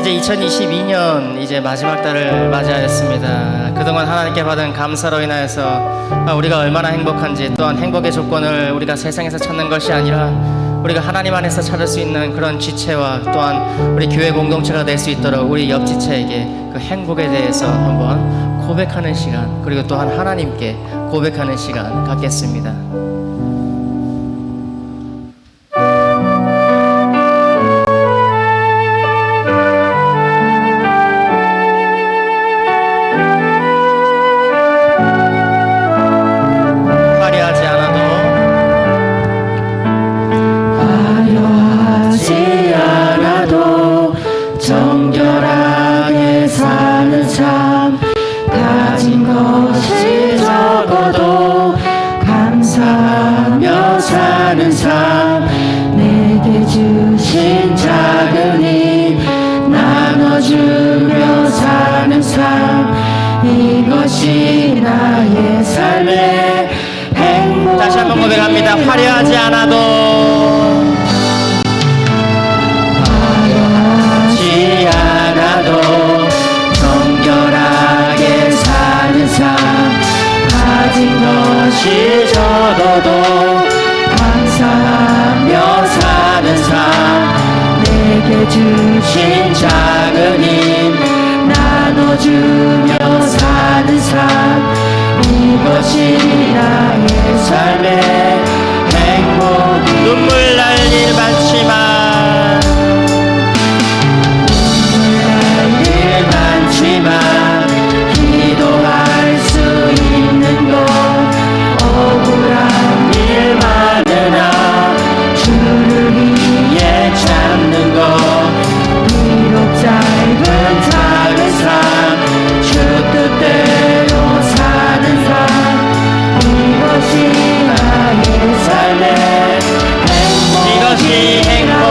이제 2022년 이제 마지막 달을 맞이하였습니다. 그동안 하나님께 받은 감사로 인하여서 우리가 얼마나 행복한지, 또한 행복의 조건을 우리가 세상에서 찾는 것이 아니라 우리가 하나님 안에서 찾을 수 있는 그런 지체와 또한 우리 교회 공동체가 될 수 있도록 우리 옆 지체에게 그 행복에 대해서 한번 고백하는 시간, 그리고 또한 하나님께 고백하는 시간 갖겠습니다. 정결하게 사는 삶, 가진 것이 적어도 감사하며 사는 삶, 내게 주신 작은 힘 나눠주며 사는 삶, 이것이 나의 삶의 행복. 다시 한번 고백합니다. 화려하지 않아도 정결하게 사는 삶, 가진 것이 적어도 감사하며 사는 삶, 내게 주신 작은 힘 나눠주며 사는 삶, 이것이 나의 삶의 행복이. 눈물 날 일 많지만 기도할 수 있는 것, 억울한 일 많으나 주를 위해 참는 것, 비록 짧은 작은 삶, 주 뜻대로 사는 삶, 이것이 나의 삶의 행복. 이것이 행복.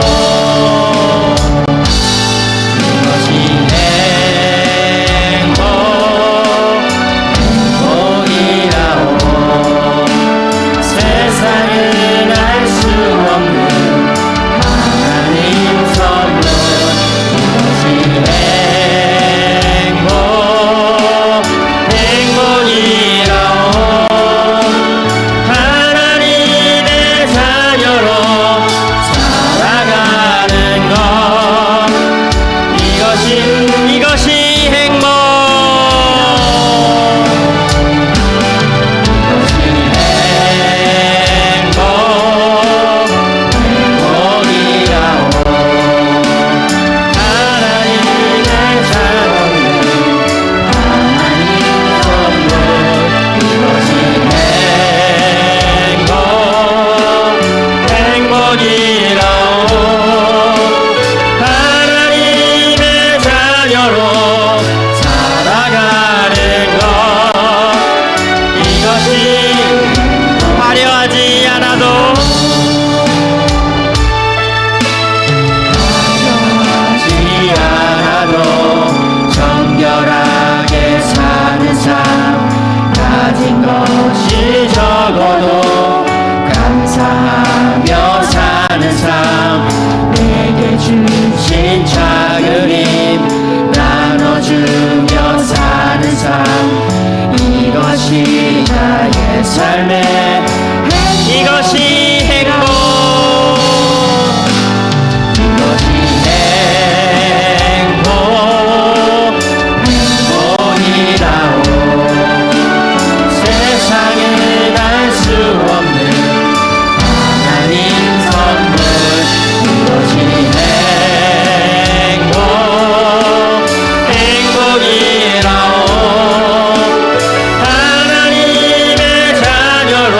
이것이 나의 삶의 이것이 행복. 이것이 행복, 행복이라오. 세상에 날 수 없는 하나님 선물, 이것이 행복, 행복이라오. 하나님의 자녀로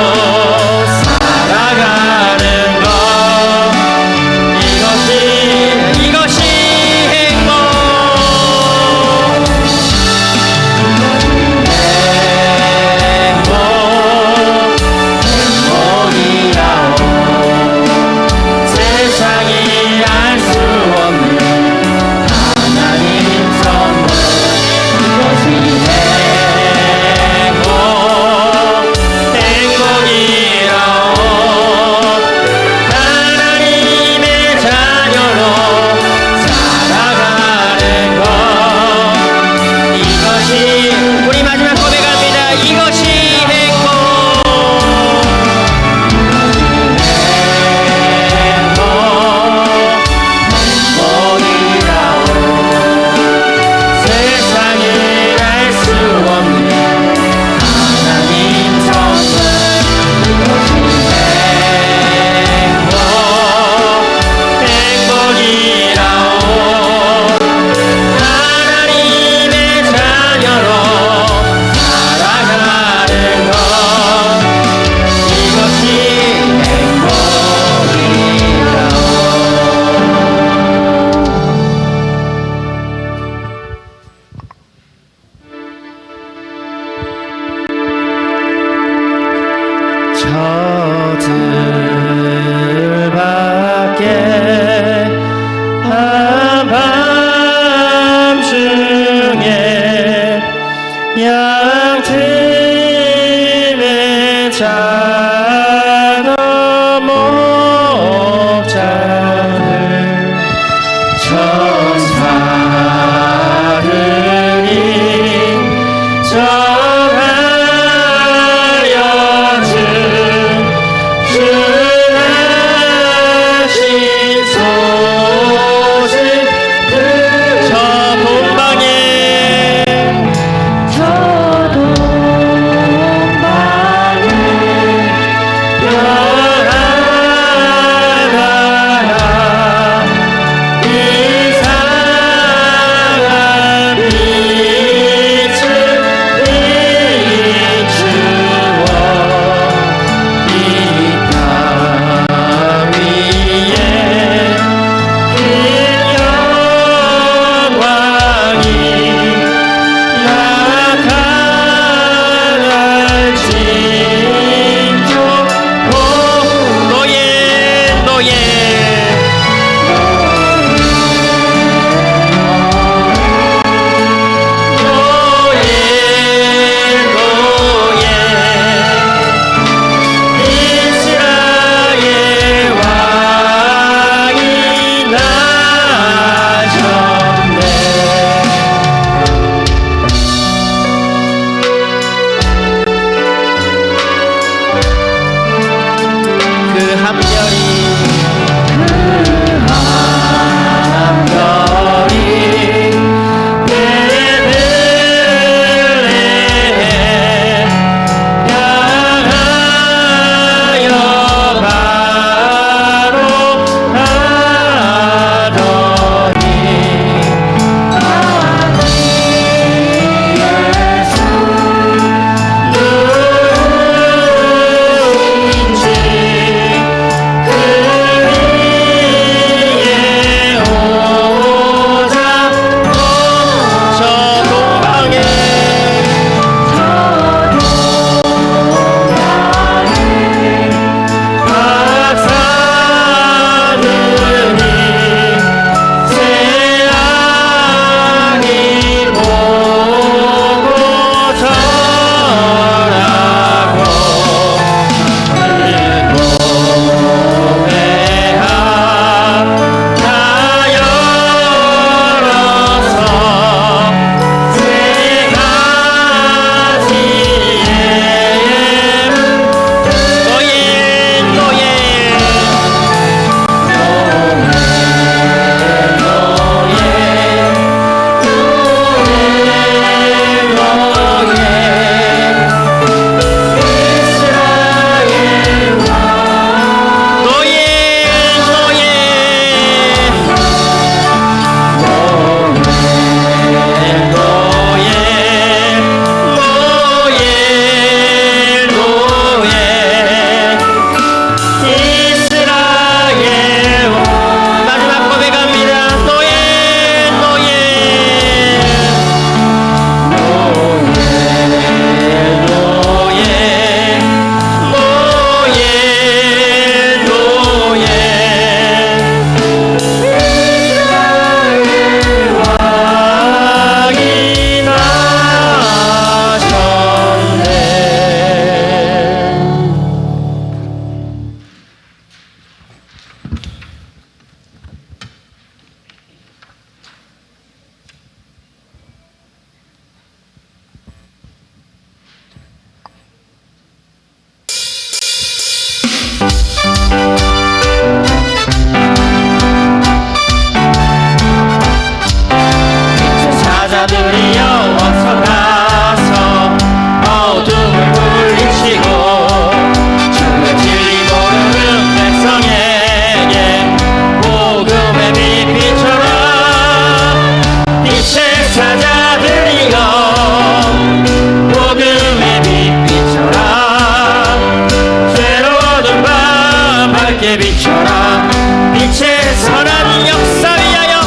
밝게 비춰라. 빛의 선한 역사 위하여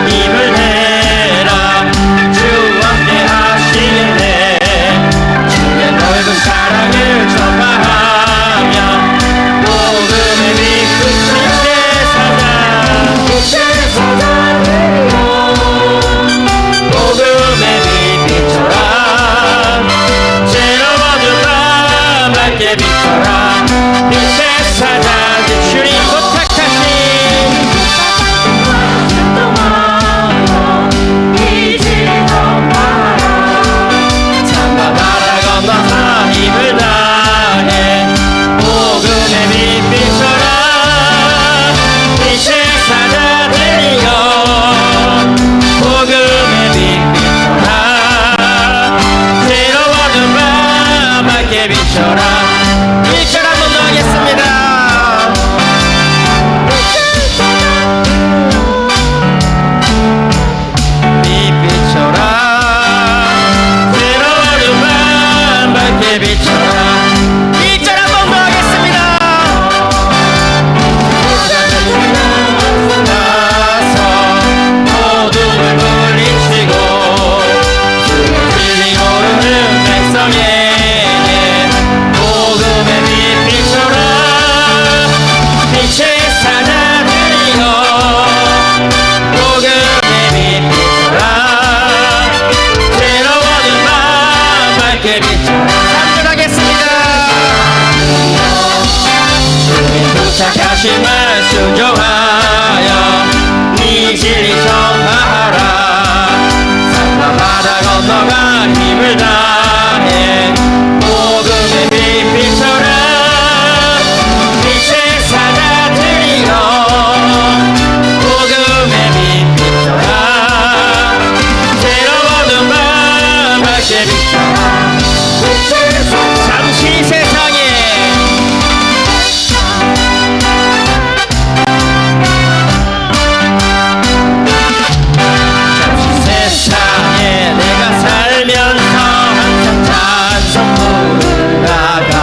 힘을 내라. 주 함께 하시겠네. 주의 넓은 사랑을 전파하며 복음의 빛 빛의 사자들이여 복음의 빛 비춰라. 죄로 어두운 밤 밝게 비춰라. 빛의 사자들 주님 부탁하신 산과 바다 건너서 힘을 다해 복음의 빛 비춰라. 빛의 사자들이여 복음의 빛 비춰라. 새로워진 밤 밝게 비춰라. 1절 한 번 더 하겠습니다. 빛 비춰라. 새로워진 밤 밝게 비춰라. 1절 한 번 더 하겠습니다. 나서 어둠을 물리치고 진리 모르는 백성에게 복음의 빛 비춰라. 빛의 사자들이여 복음의 빛 비춰라. 새로워진 밤 밝게 비춰라. 3절 하겠습니다. 주님 도착하신 말 순종하여 네 진리 전하라. 산과 바다 건너가 힘을 다해 복음의 빛 비춰라. 빛의 사자들이여 복음의 빛 비춰라. 새로워진 밤 밝게 비춰라. 잠시 세상에 세상에 내가 살면서 항상 찬송 부르다가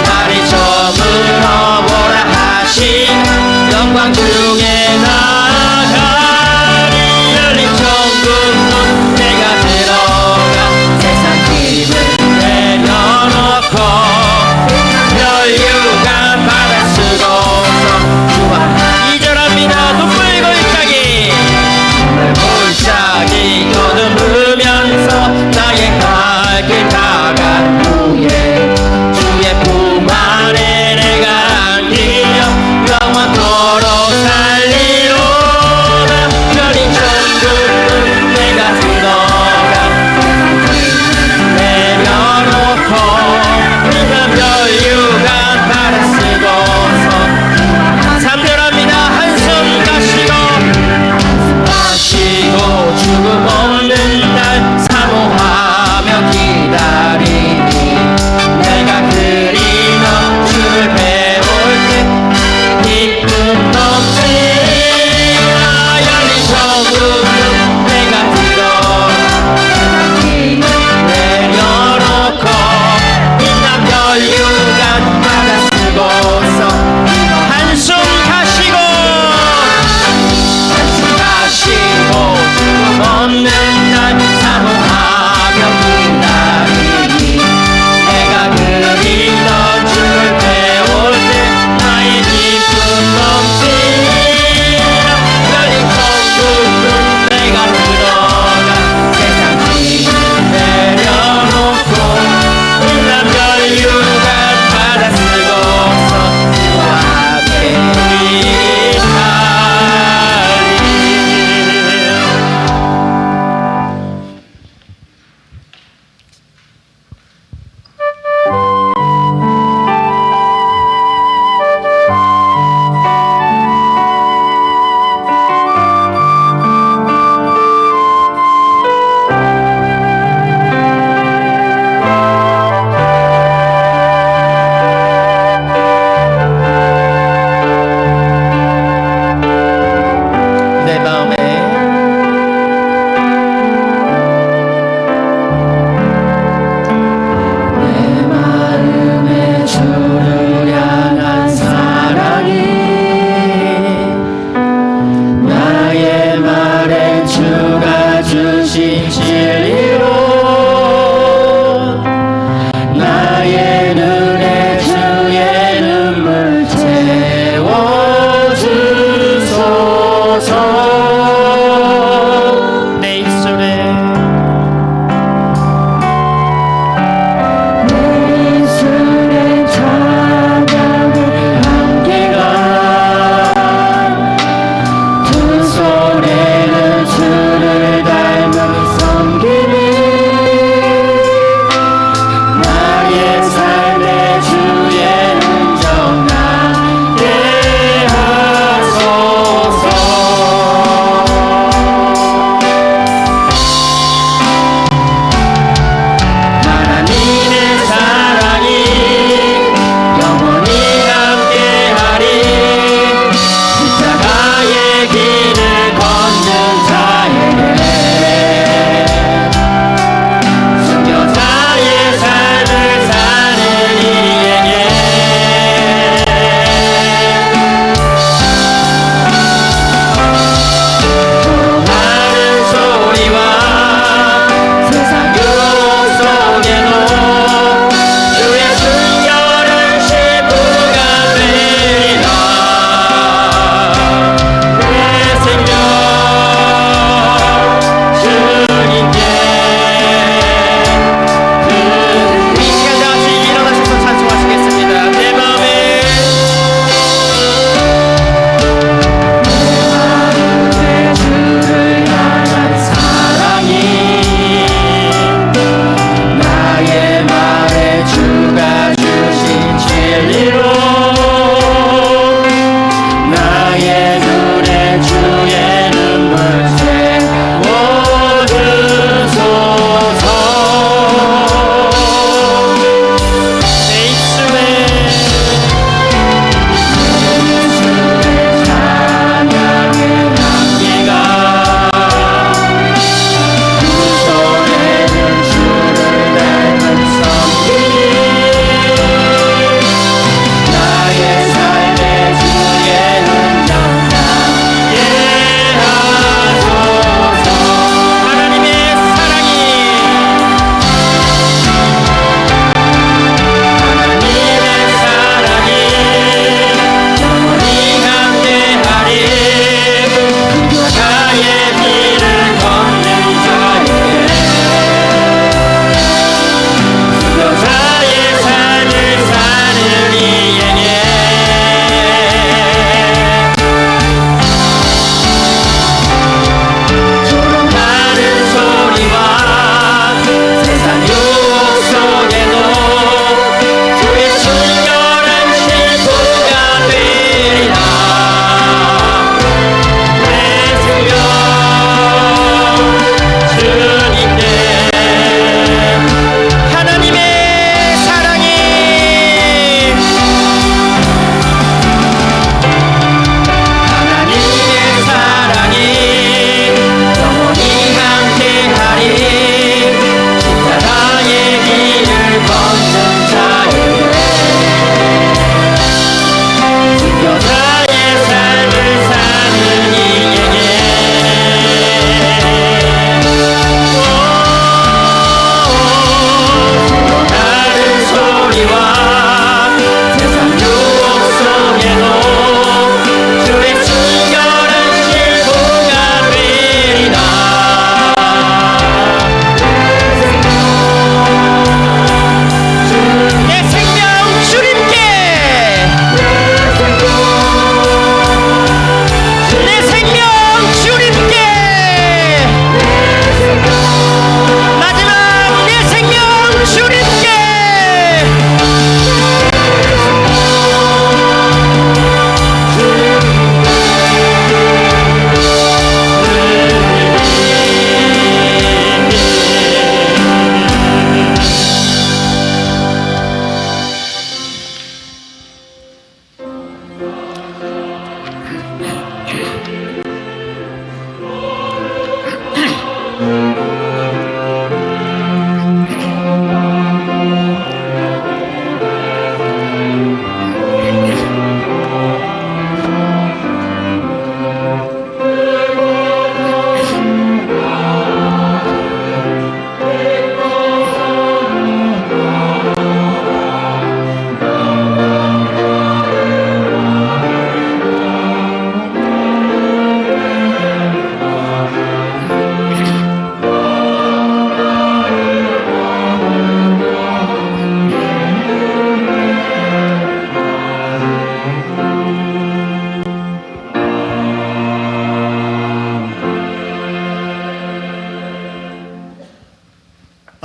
날이 저물어 보라 하신 영광 중에 나가리. 열린 천국문 내가 들어가 세상 짐을 내려놓고 여유가 바다 쓰고 주와 2절합니다. 눈물 골짜기 골짜기 거듭으면서 나의 갈길 다간 후에 주의 품 안에 내가 안기며 영원토록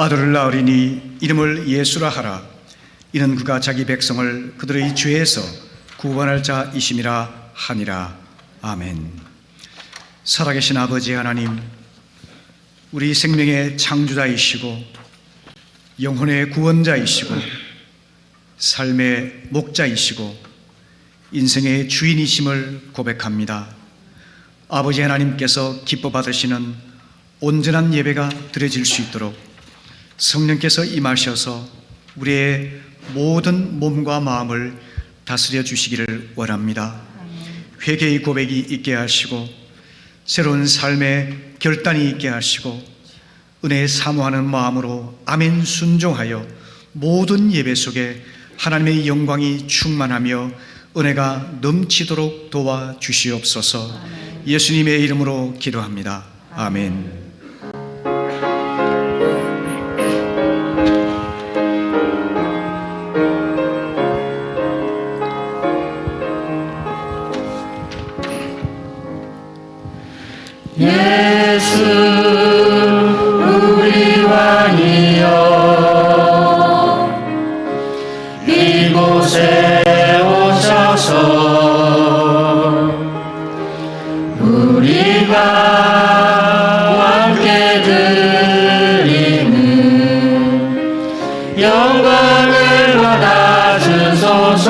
아들을 낳으리니 이름을 예수라 하라. 이는 그가 자기 백성을 그들의 죄에서 구원할 자이심이라 하니라. 아멘. 살아계신 아버지 하나님, 우리 생명의 창조자이시고 영혼의 구원자이시고 삶의 목자이시고 인생의 주인이심을 고백합니다. 아버지 하나님께서 기뻐 받으시는 온전한 예배가 드려질 수 있도록 성령께서 임하셔서 우리의 모든 몸과 마음을 다스려 주시기를 원합니다. 회개의 고백이 있게 하시고 새로운 삶의 결단이 있게 하시고 은혜에 사모하는 마음으로 아멘 순종하여 모든 예배 속에 하나님의 영광이 충만하며 은혜가 넘치도록 도와주시옵소서. 예수님의 이름으로 기도합니다. 아멘. 예수 우리 왕이여, 이곳에 오셔서 우리가 왕께 드리는 영광을 받아주소서.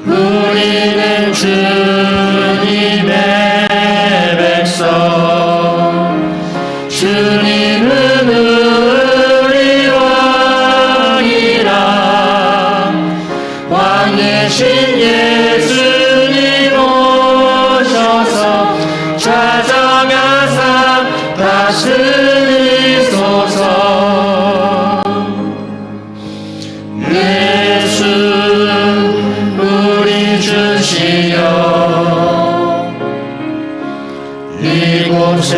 우리는 주님의 백성, 주님은 우리 왕이라. 왕이신 예수님 오셔서 좌정하사 다스리소서. 예수 우리 주시여, 이곳에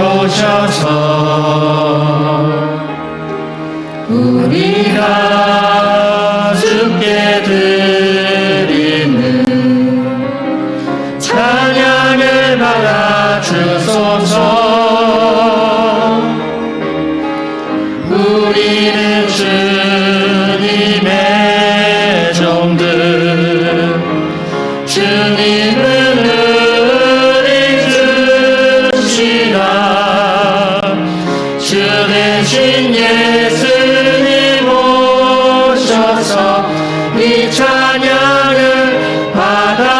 오셔서 우리가 주께 드리는 찬양을 받아주소서. 우리는 주님의 종들, 주님은 우리 주시라. 주 대신 예수님 오셔서 이 찬양을 받아주소서.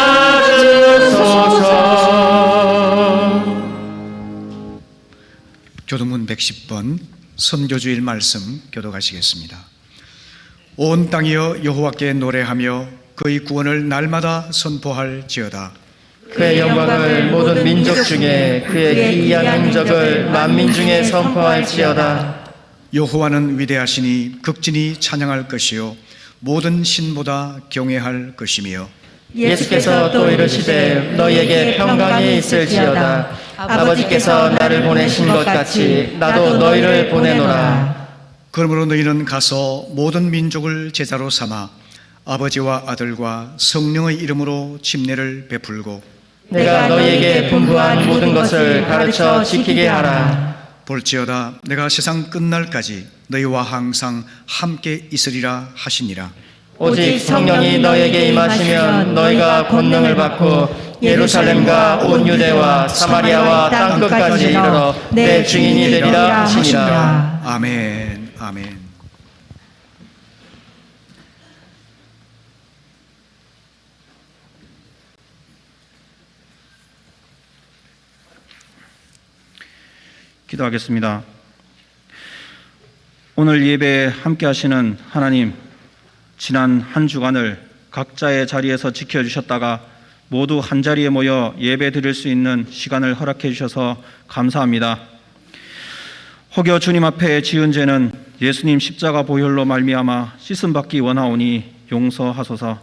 교도문 110번 선교주일 말씀 교독하시겠습니다. 온 땅이여 여호와께 노래하며 그의 구원을 날마다 선포할지어다. 그의 영광을 모든 민족 중에 그의 기이한 행적을 만민 중에 선포할지어다. 여호와는 위대하시니 극진히 찬양할 것이요 모든 신보다 경외할 것이며 예수께서 또 이르시되 너희에게 평강이 있을지어다. 아버지께서 나를 보내신 것 같이 나도 너희를 보내노라. 그러므로 너희는 가서 모든 민족을 제자로 삼아 아버지와 아들과 성령의 이름으로 침례를 베풀고 내가 너희에게 분부한 모든 것을 가르쳐 지키게 하라. 볼지어다 내가 세상 끝날까지 너희와 항상 함께 있으리라 하시니라. 오직 성령이 너희에게 임하시면 너희가 권능을 받고 예루살렘과 온 유대와 사마리아와 땅끝까지 이르러 내 증인이 되리라 하시니라. 아멘. 아멘. 기도하겠습니다. 오늘 예배에 함께 하시는 하나님, 지난 한 주간을 각자의 자리에서 지켜주셨다가 모두 한자리에 모여 예배 드릴 수 있는 시간을 허락해 주셔서 감사합니다. 혹여 주님 앞에 지은 죄는 예수님 십자가 보혈로 말미암아 씻음받기 원하오니 용서하소서.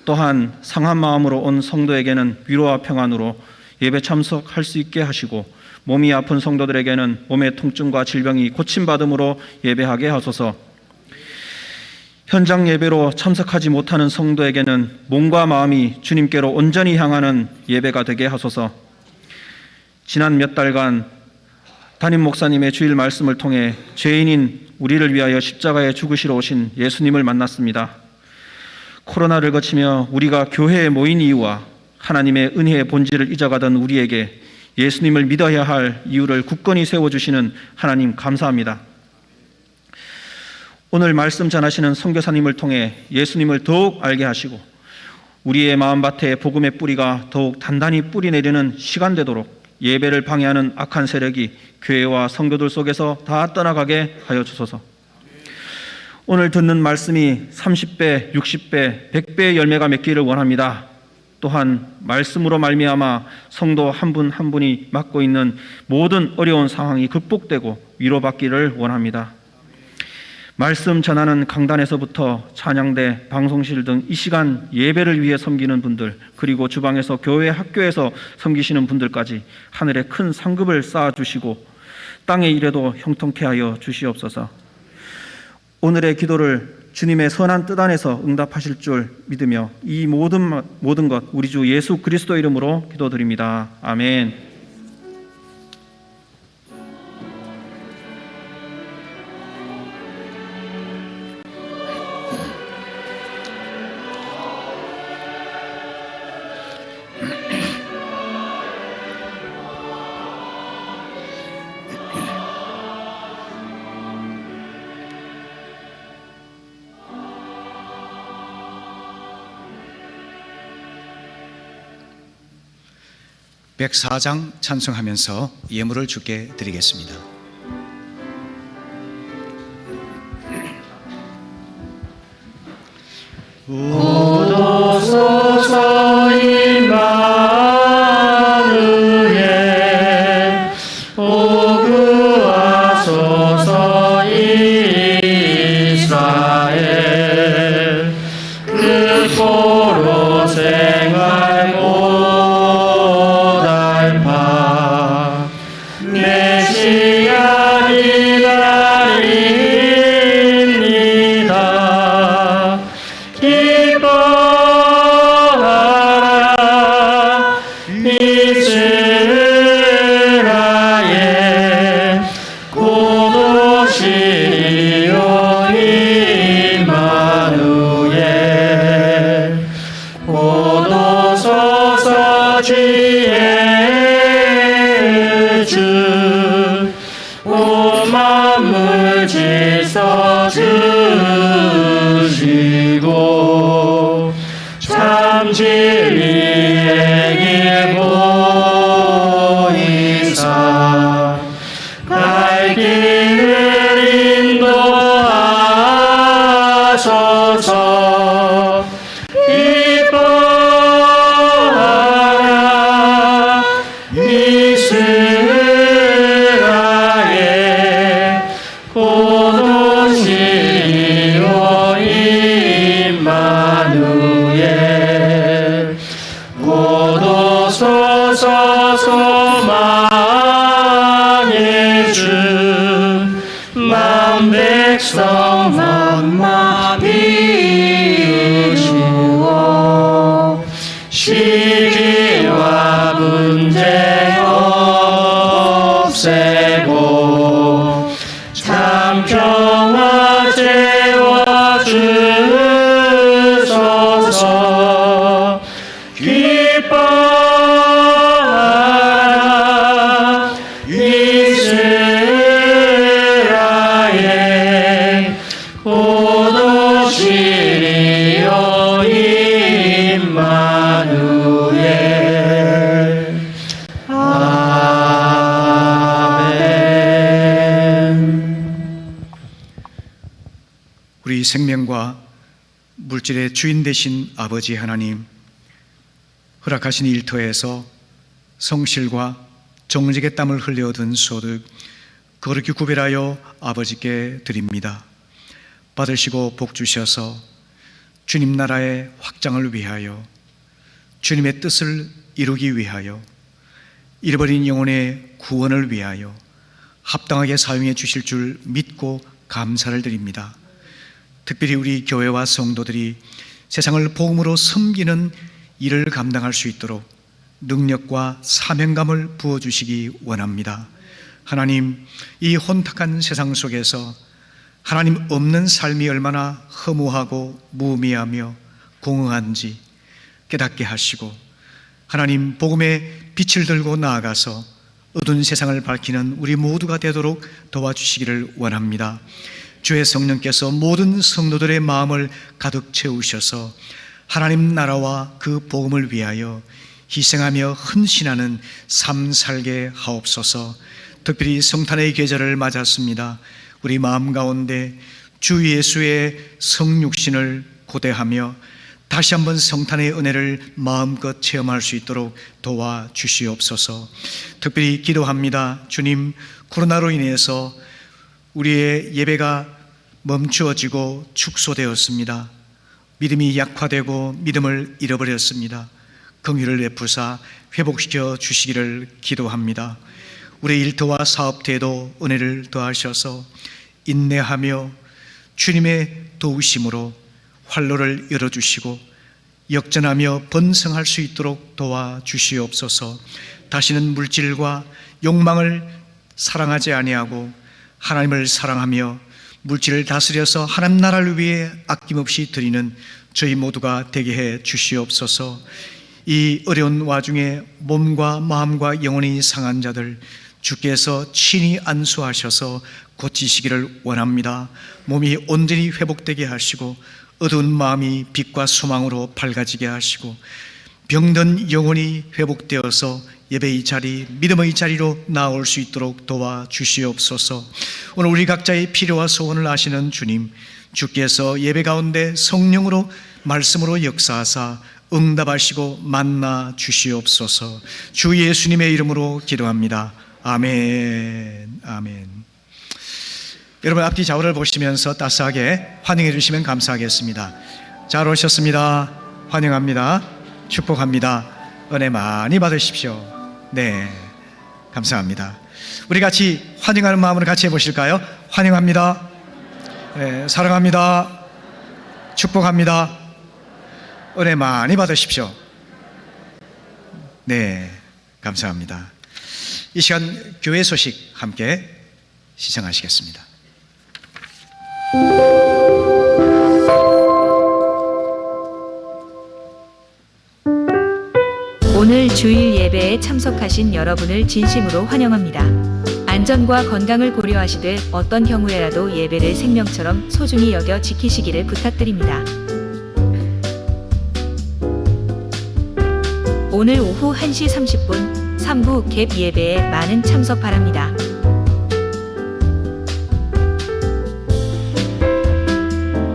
또한 상한 마음으로 온 성도에게는 위로와 평안으로 예배 참석할 수 있게 하시고 몸이 아픈 성도들에게는 몸의 통증과 질병이 고침받음으로 예배하게 하소서. 현장 예배로 참석하지 못하는 성도에게는 몸과 마음이 주님께로 온전히 향하는 예배가 되게 하소서. 지난 몇 달간 담임 목사님의 주일 말씀을 통해 죄인인 우리를 위하여 십자가에 죽으시러 오신 예수님을 만났습니다. 코로나를 거치며 우리가 교회에 모인 이유와 하나님의 은혜의 본질을 잊어가던 우리에게 예수님을 믿어야 할 이유를 굳건히 세워주시는 하나님 감사합니다. 오늘 말씀 전하시는 선교사님을 통해 예수님을 더욱 알게 하시고 우리의 마음밭에 복음의 뿌리가 더욱 단단히 뿌리 내리는 시간 되도록 예배를 방해하는 악한 세력이 교회와 성도들 속에서 다 떠나가게 하여 주소서. 오늘 듣는 말씀이 30배, 60배, 100배의 열매가 맺기를 원합니다. 또한 말씀으로 말미암아 성도 한 분 한 분이 맡고 있는 모든 어려운 상황이 극복되고 위로받기를 원합니다. 말씀 전하는 강단에서부터 찬양대, 방송실 등 이 시간 예배를 위해 섬기는 분들, 그리고 주방에서 교회, 학교에서 섬기시는 분들까지 하늘에 큰 상급을 쌓아주시고 땅의 일에도 형통케 하여 주시옵소서. 오늘의 기도를 주님의 선한 뜻 안에서 응답하실 줄 믿으며 이 모든 것 우리 주 예수 그리스도 이름으로 기도드립니다. 아멘. (104장) 찬송하면서 예물을 주께 드리겠습니다. 오도소서 임마누엘 오구하소서 이스라엘 뜻고로 생활 못할파 메시아 기다립니다. 기뻐하라 이스라엘 곧 오시리요 임마누엘 곧 오소서 주의 주 온 만물 질서 주시고 참 진리의 길 보이사 갈 길을 인도하소서. 기뻐하라 이스라엘 곧 오시리요 임마누엘 곧 오소서. 소망의 주 만 백성 만마 비우시고 시기와 분쟁 없애고 참 평화 채워 주소서. 기뻐하라 이스라엘 곧 오시리요 임마누엘. 아멘. 우리 생명과 물질의 주인 되신 아버지 하나님, 허락하신 일터에서 성실과 정직의 땀을 흘려 얻은 소득 거룩히 구별하여 아버지께 드립니다. 받으시고 복 주셔서 주님 나라의 확장을 위하여, 주님의 뜻을 이루기 위하여, 잃어버린 영혼의 구원을 위하여 합당하게 사용해 주실 줄 믿고 감사를 드립니다. 특별히 우리 교회와 성도들이 세상을 복음으로 섬기는 일을 감당할 수 있도록 능력과 사명감을 부어주시기 원합니다. 하나님, 이 혼탁한 세상 속에서 하나님 없는 삶이 얼마나 허무하고 무미하며 공허한지 깨닫게 하시고, 하나님 복음의 빛을 들고 나아가서 어두운 세상을 밝히는 우리 모두가 되도록 도와주시기를 원합니다. 주의 성령께서 모든 성도들의 마음을 가득 채우셔서 하나님 나라와 그 복음을 위하여 희생하며 헌신하는 삶 살게 하옵소서. 특별히 성탄의 계절을 맞았습니다. 우리 마음 가운데 주 예수의 성육신을 고대하며 다시 한번 성탄의 은혜를 마음껏 체험할 수 있도록 도와주시옵소서. 특별히 기도합니다. 주님, 코로나로 인해서 우리의 예배가 멈추어지고 축소되었습니다. 믿음이 약화되고 믿음을 잃어버렸습니다. 긍휼을 베푸사 회복시켜 주시기를 기도합니다. 우리 일터와 사업대에도 은혜를 더하셔서 인내하며 주님의 도우심으로 활로를 열어주시고 역전하며 번성할 수 있도록 도와주시옵소서. 다시는 물질과 욕망을 사랑하지 아니하고 하나님을 사랑하며 물질을 다스려서 하나님 나라를 위해 아낌없이 드리는 저희 모두가 되게 해 주시옵소서. 이 어려운 와중에 몸과 마음과 영혼이 상한 자들 주께서 친히 안수하셔서 고치시기를 원합니다. 몸이 온전히 회복되게 하시고 어두운 마음이 빛과 소망으로 밝아지게 하시고 병든 영혼이 회복되어서 예배의 자리, 믿음의 자리로 나올 수 있도록 도와주시옵소서. 오늘 우리 각자의 필요와 소원을 아시는 주님, 주께서 예배 가운데 성령으로 말씀으로 역사하사 응답하시고 만나 주시옵소서. 주 예수님의 이름으로 기도합니다. 아멘. 아멘. 여러분, 앞뒤 좌우를 보시면서 따스하게 환영해 주시면 감사하겠습니다. 잘 오셨습니다. 환영합니다. 축복합니다. 은혜 많이 받으십시오. 네, 감사합니다. 우리 같이 환영하는 마음으로 같이 해보실까요? 환영합니다. 네, 사랑합니다. 축복합니다. 은혜 많이 받으십시오. 네, 감사합니다. 이 시간 교회 소식 함께 시청하시겠습니다. 오늘 주일 예배에 참석하신 여러분을 진심으로 환영합니다. 안전과 건강을 고려하시되 어떤 경우에라도 예배를 생명처럼 소중히 여겨 지키시기를 부탁드립니다. 오늘 오후 1시 30분 3부 갭 예배에 많은 참석 바랍니다.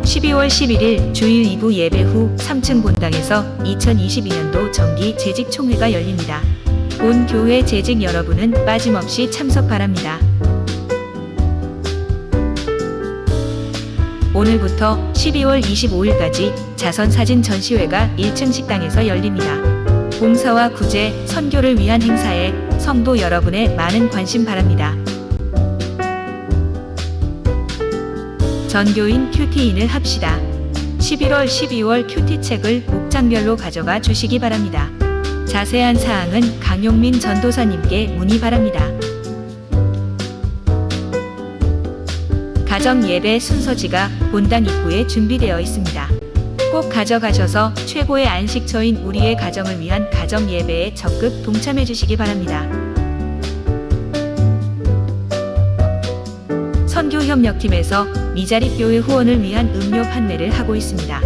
(12월 11일) 주일 2부 예배 후 3층 본당에서 2022년도 정기 재직총회가 열립니다. 본 교회 재직 여러분은 빠짐없이 참석 바랍니다. 오늘부터 12월 25일까지 자선사진 전시회가 1층 식당에서 열립니다. 봉사와 구제, 선교를 위한 행사에 성도 여러분의 많은 관심 바랍니다. 전교인 큐티인을 합시다. 11월 12월 큐티책을 목장별로 가져가 주시기 바랍니다. 자세한 사항은 강용민 전도사님께 문의 바랍니다. 가정 예배 순서지가 본당 입구에 준비되어 있습니다. 꼭 가져가셔서 최고의 안식처인 우리의 가정을 위한 가정 예배에 적극 동참해 주시기 바랍니다. 선교협력팀에서 미자립교회 후원을 위한 음료 판매를 하고 있습니다.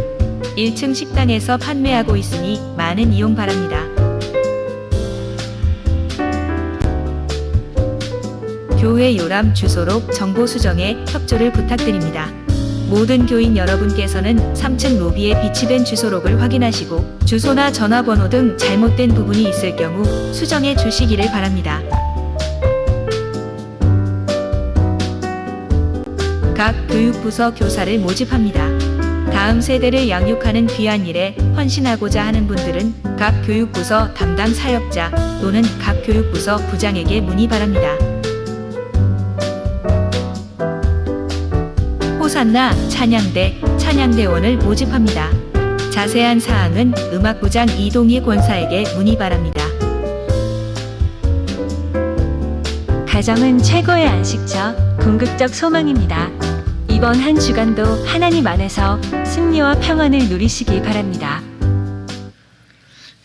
1층 식당에서 판매하고 있으니 많은 이용 바랍니다. 교회 요람 주소록 정보 수정에 협조를 부탁드립니다. 모든 교인 여러분께서는 3층 로비에 비치된 주소록을 확인하시고 주소나 전화번호 등 잘못된 부분이 있을 경우 수정해 주시기를 바랍니다. 각 교육부서 교사를 모집합니다. 다음 세대를 양육하는 귀한 일에 헌신하고자 하는 분들은 각 교육부서 담당 사역자 또는 각 교육부서 부장에게 문의 바랍니다. 호산나 찬양대, 찬양대원을 모집합니다. 자세한 사항은 음악부장 이동희 권사에게 문의 바랍니다. 가정은 최고의 안식처, 궁극적 소망입니다. 이번 한 주간도 하나님 안에서 승리와 평안을 누리시기 바랍니다.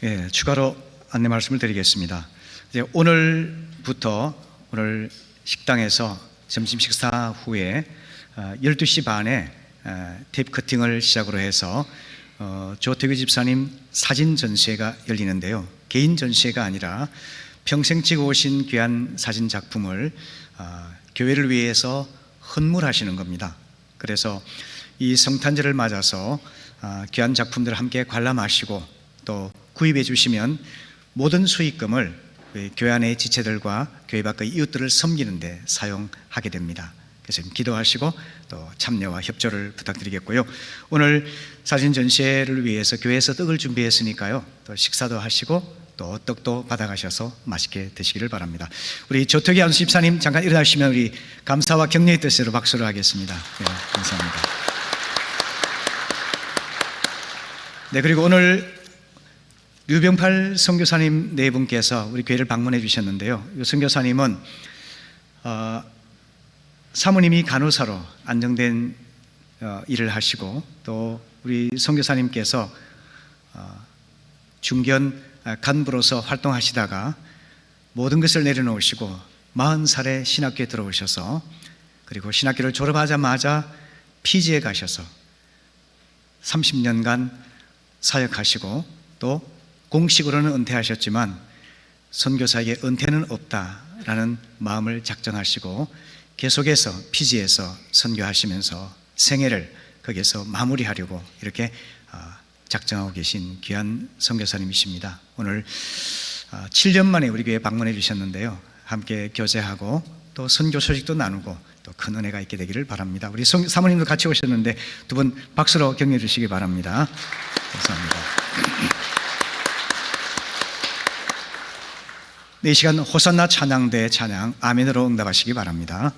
예, 추가로 안내 말씀을 드리겠습니다. 이제 오늘부터 오늘 식당에서 점심 식사 후에 12시 반에 테이프 커팅을 시작으로 해서 조태규 집사님 사진 전시회가 열리는데요. 개인 전시회가 아니라 평생 찍어오신 귀한 사진 작품을 교회를 위해서 헌물하시는 겁니다. 그래서 이 성탄절을 맞아서 귀한 작품들을 함께 관람하시고 또 구입해 주시면 모든 수익금을 교회 안의 지체들과 교회 밖의 이웃들을 섬기는 데 사용하게 됩니다. 그래서 기도하시고 또 참여와 협조를 부탁드리겠고요. 오늘 사진 전시회를 위해서 교회에서 떡을 준비했으니까요. 또 식사도 하시고 또 떡도 받아가셔서 맛있게 드시기를 바랍니다. 우리 조태기 안수 집사님 잠깐 일어나시면 우리 감사와 격려의 뜻으로 박수를 하겠습니다. 네, 감사합니다. 네, 그리고 오늘 류병팔 선교사님 네 분께서 우리 교회를 방문해 주셨는데요. 이 선교사님은 사모님이 간호사로 안정된 일을 하시고 또 우리 선교사님께서 중견 간부로서 활동하시다가 모든 것을 내려놓으시고 40살에 신학교에 들어오셔서 그리고 신학교를 졸업하자마자 피지에 가셔서 30년간 사역하시고 또 공식으로는 은퇴하셨지만 선교사에게 은퇴는 없다라는 마음을 작정하시고 계속해서 피지에서 선교하시면서 생애를 거기에서 마무리하려고 이렇게 작정하고 계신 귀한 선교사님이십니다. 오늘 7년 만에 우리 교회에 방문해 주셨는데요. 함께 교제하고 또 선교 소식도 나누고 또 큰 은혜가 있게 되기를 바랍니다. 우리 사모님도 같이 오셨는데 두 분 박수로 격려해 주시기 바랍니다. 감사합니다. 네, 이 시간 호산나 찬양대 찬양 아멘으로 응답하시기 바랍니다.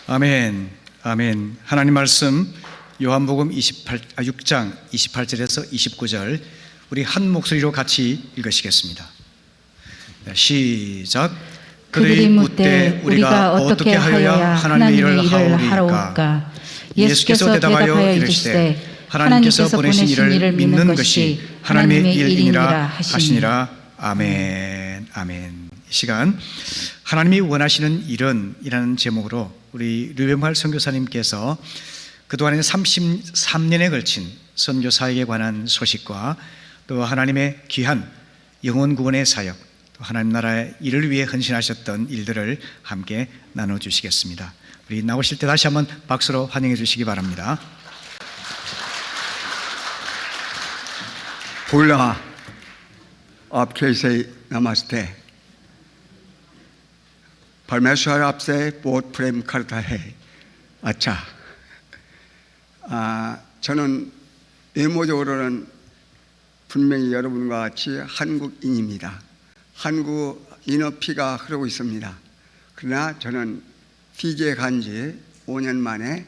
아멘, 아멘. 하나님 말씀 요한복음 6장 28절에서 29절 우리 한 목소리로 같이 읽으시겠습니다. 네, 시작. 그들이 묻되 우리가 어떻게 하여야 하나님의 일을 하러올까? 예수께서 대답하여 이르시되 하나님께서 보내신 이를 믿는 것이 하나님의 일이니라 하시니라. 아멘. 아멘. 이 시간 하나님이 원하시는 일은 이라는 제목으로 우리 류병활 선교사님께서 그동안에 33년에 걸친 선교 사역에 관한 소식과 또 하나님의 귀한 영혼 구원의 사역, 또 하나님 나라의 일을 위해 헌신하셨던 일들을 함께 나눠주시겠습니다. 우리 나오실 때 다시 한번 박수로 환영해 주시기 바랍니다. Pula आपके से नमस्ते। परमेश्वर आपसे बहुत प्रेम करता है। अच्छा, 저는 외모적으로는 분명히 여러분과 같이 한국인입니다. 한국인의 피가 흐르고 있습니다. 그러나 저는 피지에 간 지 5년 만에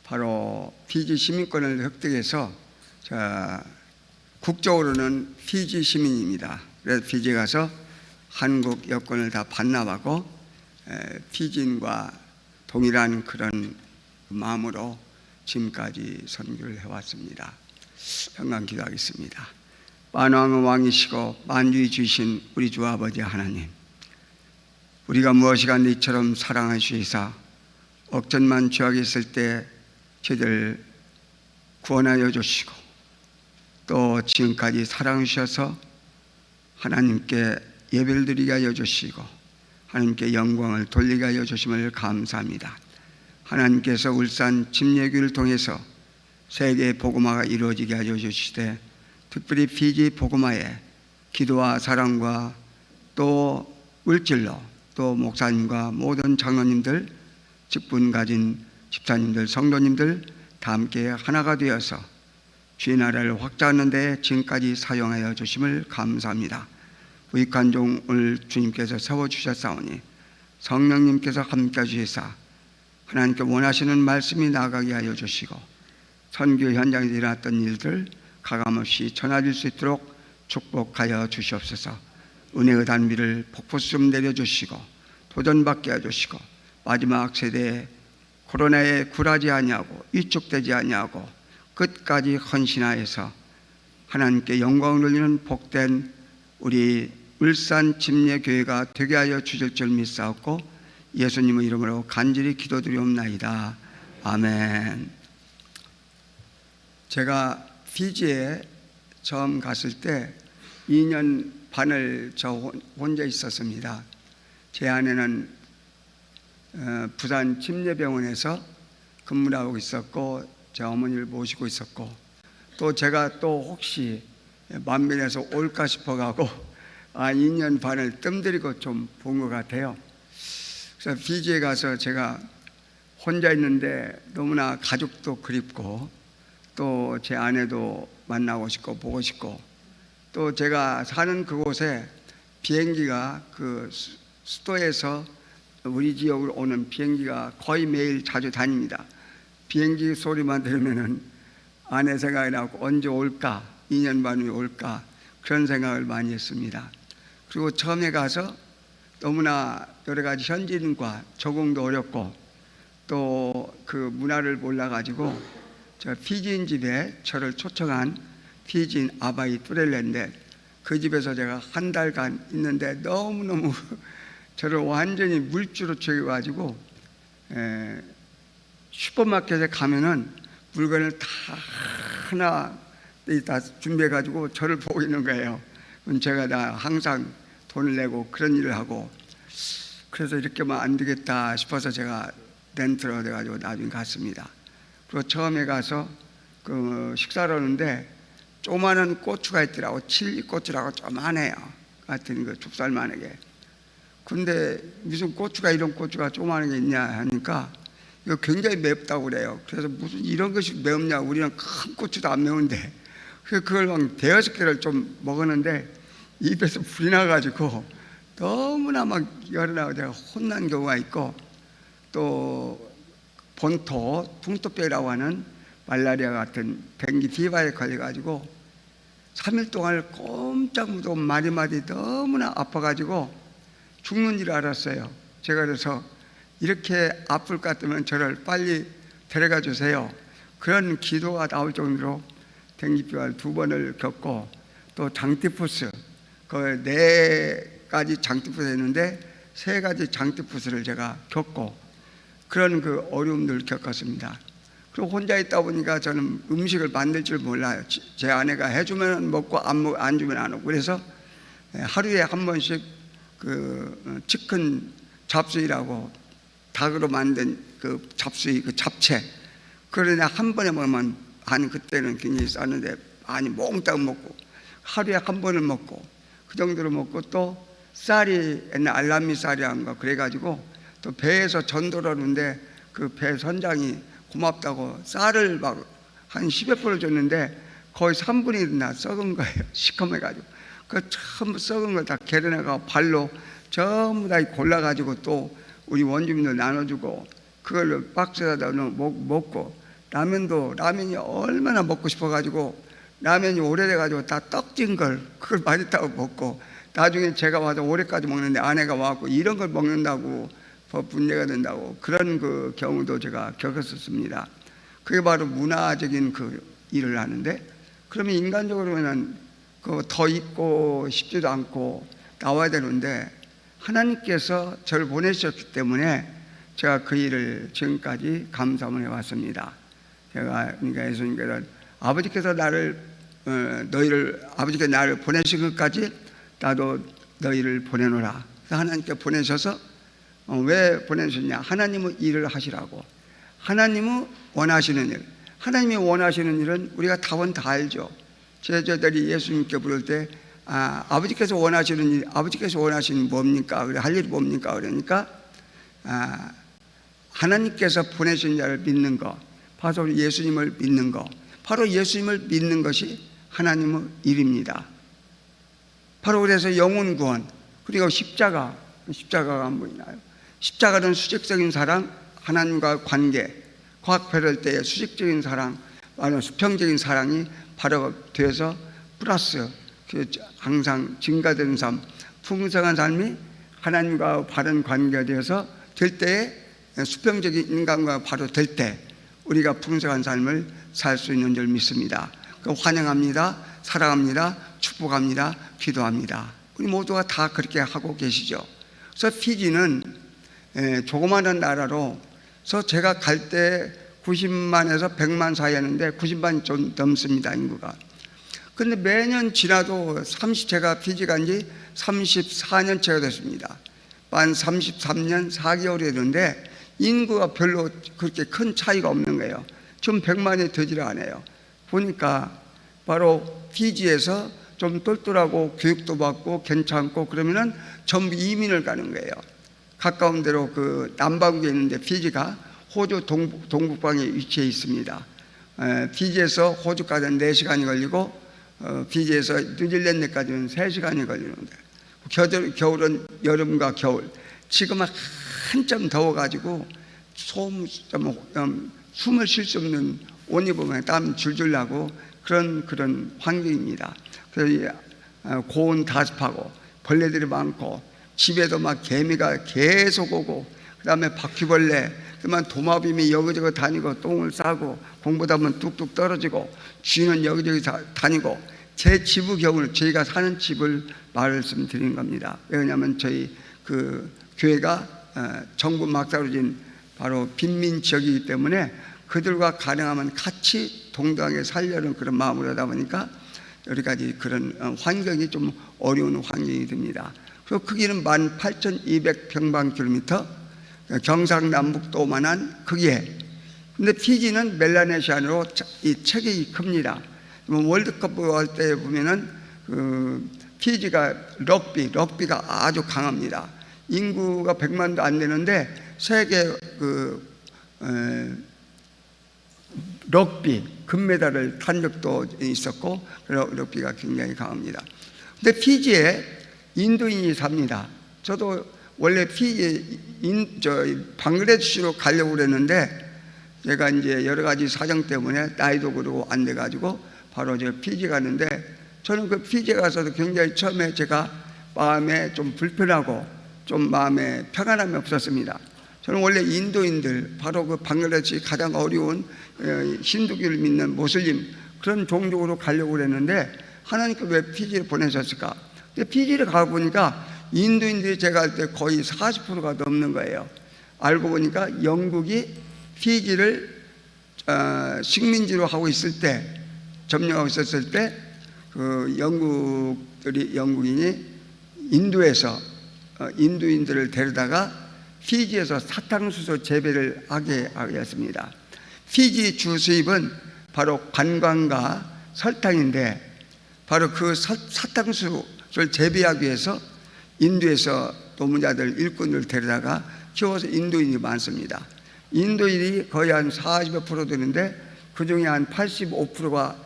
바로 피지 시민권을 획득해서 국적으로는 피지 시민입니다. 그래서 피지에 가서 한국 여권을 다 반납하고 피지인과 동일한 그런 마음으로 지금까지 선교를 해왔습니다. 평강 기도하겠습니다. 만왕의 왕이시고 만주의 주신 우리 주 아버지 하나님, 우리가 무엇이간 이처럼 사랑해 주시사 억전만 죄악에 있을 때 저희들 구원하여 주시고 또 지금까지 사랑해 주셔서 하나님께 예배를 드리게 하여 주시고 하나님께 영광을 돌리게 하여 주심을 감사합니다. 하나님께서 울산 침례교를 통해서 세계 복음화가 이루어지게 하여 주시되 특별히 피지 복음화에 기도와 사랑과 또 물질로 또 목사님과 모든 장로님들, 직분 가진 집사님들, 성도님들 다 함께 하나가 되어서 주의 나라를 확장하는 데 지금까지 사용하여 주심을 감사합니다. 부익한 종을 주님께서 세워주셨사오니 성령님께서 함께 주시사 하나님께 원하시는 말씀이 나가게 하여 주시고 선교 현장에 일어났던 일들 가감없이 전해질 수 있도록 축복하여 주시옵소서. 은혜의 단비를 폭포수 좀 내려주시고 도전받게 해주시고 마지막 세대에 코로나에 굴하지 아니하고 위축되지 아니하고 끝까지 헌신하여서 하나님께 영광을 돌리는 복된 우리 울산 침례교회가 되게 하여 주실 줄 믿사옵고 예수님의 이름으로 간절히 기도드리옵나이다. 아멘. 제가 피지에 처음 갔을 때 2년 반을 저 혼자 있었습니다. 제 아내는 부산 침례병원에서 근무를 하고 있었고 제 어머니를 모시고 있었고 또 제가 또 혹시 만면에서 올까 싶어가고 2년 반을 뜸들이고 좀 본 것 같아요. 그래서 피지에 가서 제가 혼자 있는데 너무나 가족도 그립고 또 제 아내도 만나고 싶고 보고 싶고 또 제가 사는 그곳에 비행기가 그 수도에서 우리 지역으로 오는 비행기가 거의 매일 자주 다닙니다. 비행기 소리만 들으면은 아내 생각이 나고 언제 올까, 2년 반 후에 올까 그런 생각을 많이 했습니다. 그리고 처음에 가서 너무나 여러 가지 현지인과 적응도 어렵고 또 그 문화를 몰라가지고 저 피지인 집에 저를 초청한 피지인 아바이 뚜렐레인데 그 집에서 제가 한 달간 있는데 너무너무 저를 완전히 물주로 죽여가지고 슈퍼마켓에 가면은 물건을 다 하나 다 준비해가지고 저를 보고 있는 거예요. 그럼 제가 다 항상 돈을 내고 그런 일을 하고 그래서 이렇게만 안 되겠다 싶어서 제가 렌트로 돼가지고 나중에 갔습니다. 그리고 처음에 가서 그 식사를 하는데 조그마한 고추가 있더라고. 칠리 고추라고 조그만해요. 같은 그 좁쌀만하게. 근데 무슨 고추가 이런 고추가 조그만한 게 있냐 하니까 이거 굉장히 맵다고 그래요. 그래서 무슨 이런 것이 매웠냐. 우리는 큰 고추도 안 매운데 그걸 막 대여섯 개를 좀 먹었는데 입에서 불이 나가지고 너무나 막 열이 나고 제가 혼난 경우가 있고 또 본토 풍토병이라고 하는 말라리아 같은 뱅기 디바에 걸려가지고 3일 동안 꼼짝 못하고 마디마디 너무나 아파가지고 죽는 줄 알았어요. 제가 그래서 이렇게 아플 것 같으면 저를 빨리 데려가 주세요. 그런 기도가 나올 정도로 dengue-비말 2번을 겪고, 또 장티푸스, 그 4가지 장티푸스 했는데 3가지 장티푸스를 제가 겪고, 그런 그 어려움들을 겪었습니다. 그리고 혼자 있다 보니까 저는 음식을 만들 줄 몰라요. 제 아내가 해주면 먹고 안 주면 안 오고, 그래서 하루에 한 번씩 그 치킨 잡수이라고 닭으로 만든 그 잡수이, 그 잡채, 그러나 한 번에 먹으면 그때는 굉장히 쌌는데 많이 몽땅 먹고, 하루에 한 번을 먹고, 그 정도로 먹고, 또 쌀이 옛날 알람미 쌀이란 거 그래가지고 또 배에서 전도를 하는데 그 배 선장이 고맙다고 쌀을 막 한 10여 포를 줬는데 거의 3분의 1나 썩은 거예요. 시커매가지고. 그 전부 썩은 걸 다 계량해가 발로 전부 다 골라가지고 또 우리 원주민들 나눠주고, 그걸로 박스에다 넣어 먹고, 라면이 얼마나 먹고 싶어가지고 라면이 오래돼가지고 다 떡진 걸 그걸 맛있다고 먹고, 나중에 제가 와서 올해까지 먹는데 아내가 와갖고 이런 걸 먹는다고 문제가 된다고, 그런 그 경우도 제가 겪었었습니다. 그게 바로 문화적인 그 일을 하는데, 그러면 인간적으로는 그 더 있고 싶지도 않고 나와야 되는데, 하나님께서 저를 보내셨기 때문에 제가 그 일을 지금까지 감사함을 해왔습니다. 제가 그러니까 예수님께서 아버지께서 아버지께서 나를 보내신 것까지 나도 너희를 보내노라. 그래서 하나님께 보내셔서 왜 보내셨냐? 하나님은 일을 하시라고. 하나님은 원하시는 일, 하나님이 원하시는 일은 우리가 답은 다 알죠. 제자들이 예수님께 부를 때 아버지께서 원하시는 일, 아버지께서 원하시는 뭡니까? 그래, 할 일이 뭡니까? 그러니까 하나님께서 보내신 자를 믿는 것, 바로 예수님을 믿는 것, 바로 예수님을 믿는 것이 하나님의 일입니다. 바로 그래서 영혼 구원, 그리고 십자가가 안 보이나요? 십자가는 수직적인 사랑, 하나님과 관계, 과학별할 때의 수직적인 사랑, 수평적인 사랑이 바로 되어서 플러스 항상 증가되는 삶, 풍성한 삶이 하나님과 바른 관계가 되어서 될 때에, 수평적인 인간과 바로 될 때 우리가 풍성한 삶을 살 수 있는 줄 믿습니다. 환영합니다. 사랑합니다. 축복합니다. 기도합니다. 우리 모두가 다 그렇게 하고 계시죠. 그래서 피지는 조그마한 나라로서 제가 갈 때 90만에서 100만 사이였는데 90만이 좀 넘습니다, 인구가. 근데 매년 지나도 제가 피지 간 지 34년째가 됐습니다. 만 33년 4개월이 되는데 인구가 별로 그렇게 큰 차이가 없는 거예요. 지금 100만이 되지를 않아요. 보니까 바로 피지에서 좀 똘똘하고 교육도 받고 괜찮고 그러면은 전부 이민을 가는 거예요. 가까운 데로 그 남반구에 있는데 피지가 호주 동북방에 위치해 있습니다. 피지에서 호주까지는 4시간이 걸리고 피지에서 뉴질랜드까지는 3시간이 걸리는데, 겨울은 여름과 겨울, 지금은 한참 더워가지고 숨을 쉴 수 없는, 옷 입으면 땀 줄줄 나고 그런 환경입니다. 그래서 고온 다습하고 벌레들이 많고 집에도 막 개미가 계속 오고, 그 다음에 바퀴벌레, 그러면 도마뱀이 여기저기 다니고 똥을 싸고 공보다 보면 뚝뚝 떨어지고 쥐는 여기저기 다니고, 제 집의 경우는 저희가 사는 집을 말씀드린 겁니다. 왜냐하면 저희 그 교회가 정부 막다루진 바로 빈민 지역이기 때문에 그들과 가능하면 같이 동등하게 살려는 그런 마음으로 하다 보니까 여러 가지 그런 환경이 좀 어려운 환경이 됩니다. 그리고 크기는 18,200평방킬로미터, 경상남북도만한 크기에. 근데 피지는 멜라네시안으로 이 체격이 큽니다. 월드컵 할 때 보면은 피지가 럭비가 아주 강합니다. 인구가 100만도 안 되는데 세계 럭비 금메달을 탄 적도 있었고, 럭비가 굉장히 강합니다. 근데 피지에 인도인이 삽니다. 저도 원래 피지 방글라데시로 가려고 그랬는데 제가 이제 여러 가지 사정 때문에 나이도 그러고 안 돼가지고 바로 저 피지 가는데 저는 그 피지에 가서도 굉장히 처음에 제가 마음에 좀 불편하고 좀 마음에 평안함이 없었습니다. 저는 원래 인도인들, 바로 그 방글라데시 가장 어려운 힌두교를 믿는 모슬림 그런 종족으로 가려고 그랬는데 하나님께 왜 피지를 보내셨을까? 근데 피지를 가보니까 인도인들이 제가 할 때 거의 40%가 넘는 거예요. 알고 보니까 영국이 피지를 식민지로 하고 있을 때, 점령하고 있었을 때 그 영국인이 인도에서 인도인들을 데려다가 피지에서 사탕수수 재배를 하게 하였습니다. 피지 주 수입은 바로 관광과 설탕인데 바로 그 사탕수수를 재배하기 위해서 인도에서 노무자들 일꾼을 데려다가 키워서 인도인이 많습니다. 인도인이 거의 한 40여% 되는데 그 중에 한 85%가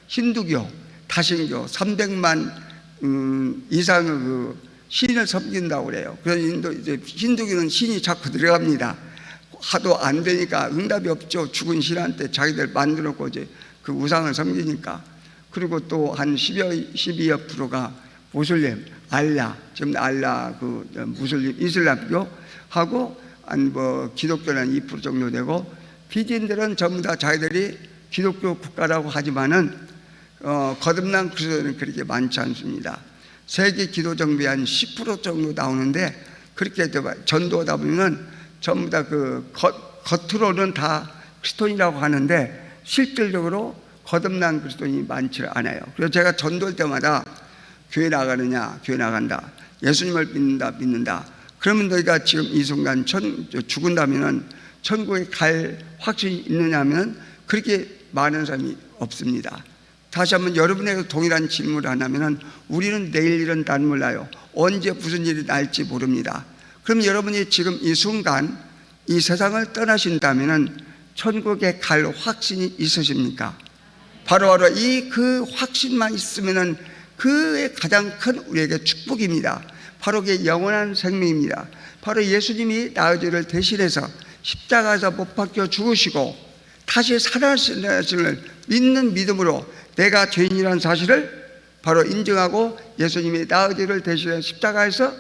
힌두교, 다신교 300만 이상의 그 신을 섬긴다고 그래요. 그래서 이제 힌두교는 신이 자꾸 들어갑니다. 하도 안 되니까 응답이 없죠. 죽은 신한테 자기들 만들었고 이제 그 우상을 섬기니까. 그리고 또 한 12여 %가 모슬렘, 알라, 지금 알라 그 무슬림 이슬람교 하고 한 뭐 기독교는 2% 정도 되고 피지인들은 전부 다 자기들이 기독교 국가라고 하지만은 거듭난 그리스도는 그렇게 많지 않습니다. 세계 기도 정비의 한 10% 정도 나오는데 그렇게 전도하다 보면 전부 다 그 겉으로는 다 그리스도인이라고 하는데 실질적으로 거듭난 그리스도인이 많지 않아요. 그래서 제가 전도할 때마다 교회 나가느냐, 교회 나간다. 예수님을 믿는다. 그러면 너희가 지금 이 순간 죽은다면은 천국에 갈 확신이 있느냐면 그렇게 많은 사람이 없습니다. 다시 한번 여러분에게 동일한 질문을 하냐면 우리는 내일 일은 난 몰라요. 언제 무슨 일이 날지 모릅니다. 그럼 여러분이 지금 이 순간 이 세상을 떠나신다면 천국에 갈 확신이 있으십니까? 바로 이 그 확신만 있으면 그의 가장 큰 우리에게 축복입니다. 바로 그게 영원한 생명입니다. 바로 예수님이 나의 대신해서 십자가에서 못 박혀 죽으시고 다시 살아나심을 믿는 믿음으로 내가 죄인이라는 사실을 바로 인정하고 예수님이 나의 죄를 대신해 십자가에서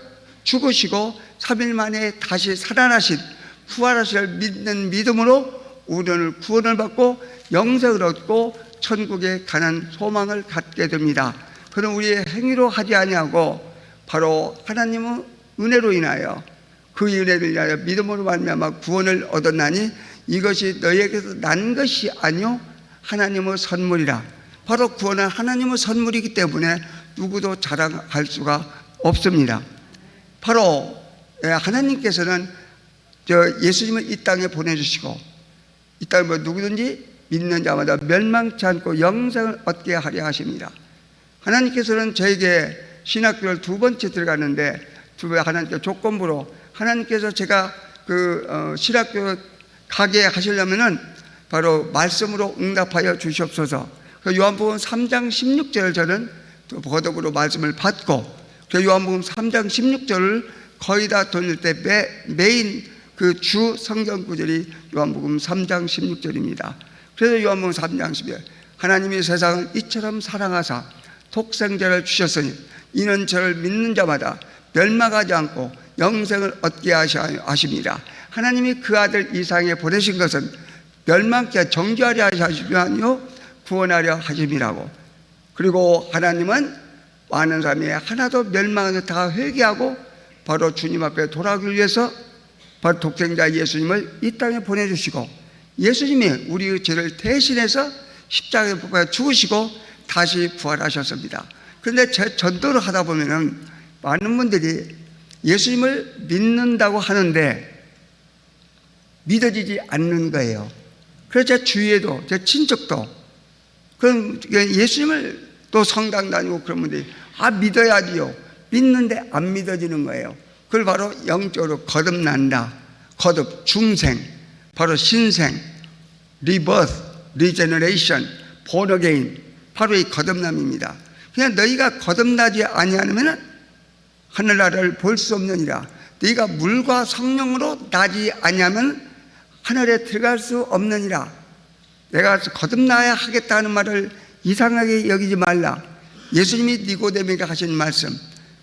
죽으시고 3일 만에 다시 살아나신 부활하실 믿는 믿음으로 우리는 구원을 받고 영생을 얻고 천국에 가는 소망을 갖게 됩니다. 그는 우리의 행위로 하지 아니하고 바로 하나님의 은혜로 인하여 그 은혜를 인하여 믿음으로 말미암아 구원을 얻었나니 이것이 너희에게서 난 것이 아니요 하나님의 선물이라. 바로 구원은 하나님의 선물이기 때문에 누구도 자랑할 수가 없습니다. 바로 하나님께서는 예수님을 이 땅에 보내주시고 이 땅에 누구든지 믿는 자마다 멸망치 않고 영생을 얻게 하려 하십니다. 하나님께서는 저에게 신학교를 2번째 들어갔는데 하나님께 조건부로 하나님께서 제가 신학교 가게 하시려면은 바로 말씀으로 응답하여 주시옵소서. 요한복음 3장 16절을 저는 거듭으로 말씀을 받고 요한복음 3장 16절을 거의 다 돌릴 때 메인 그 주 성경 구절이 요한복음 3장 16절입니다. 그래서 요한복음 3장 16절 하나님이 세상을 이처럼 사랑하사 독생자를 주셨으니 이는 저를 믿는 자마다 멸망하지 않고 영생을 얻게 하십니다. 하나님이 그 아들 이 세상에 보내신 것은 멸망케 정죄하려 하심이 아니요 구원하려 하심이라고. 그리고 하나님은 많은 사람이 하나도 멸망해서 다 회개하고 바로 주님 앞에 돌아오기 위해서 바로 독생자 예수님을 이 땅에 보내주시고 예수님이 우리의 죄를 대신해서 십자가에 못 박혀 죽으시고 다시 부활하셨습니다. 그런데 제 전도를 하다 보면은 많은 분들이 예수님을 믿는다고 하는데 믿어지지 않는 거예요. 그래서 제 주위에도 제 친척도 그럼 예수님을 또 성당 다니고 그런 분들이 믿어야지요. 믿는데 안 믿어지는 거예요. 그걸 바로 영적으로 거듭난다. 거듭, 중생, 바로 신생, 리버스, 리제너레이션, born again, 바로 이 거듭남입니다. 그냥 너희가 거듭나지 아니하면 하늘나라를 볼 수 없느니라. 너희가 물과 성령으로 나지 아니하면 하늘에 들어갈 수 없느니라. 내가 거듭나야 하겠다는 말을 이상하게 여기지 말라. 예수님이 니고데모에게 하신 말씀,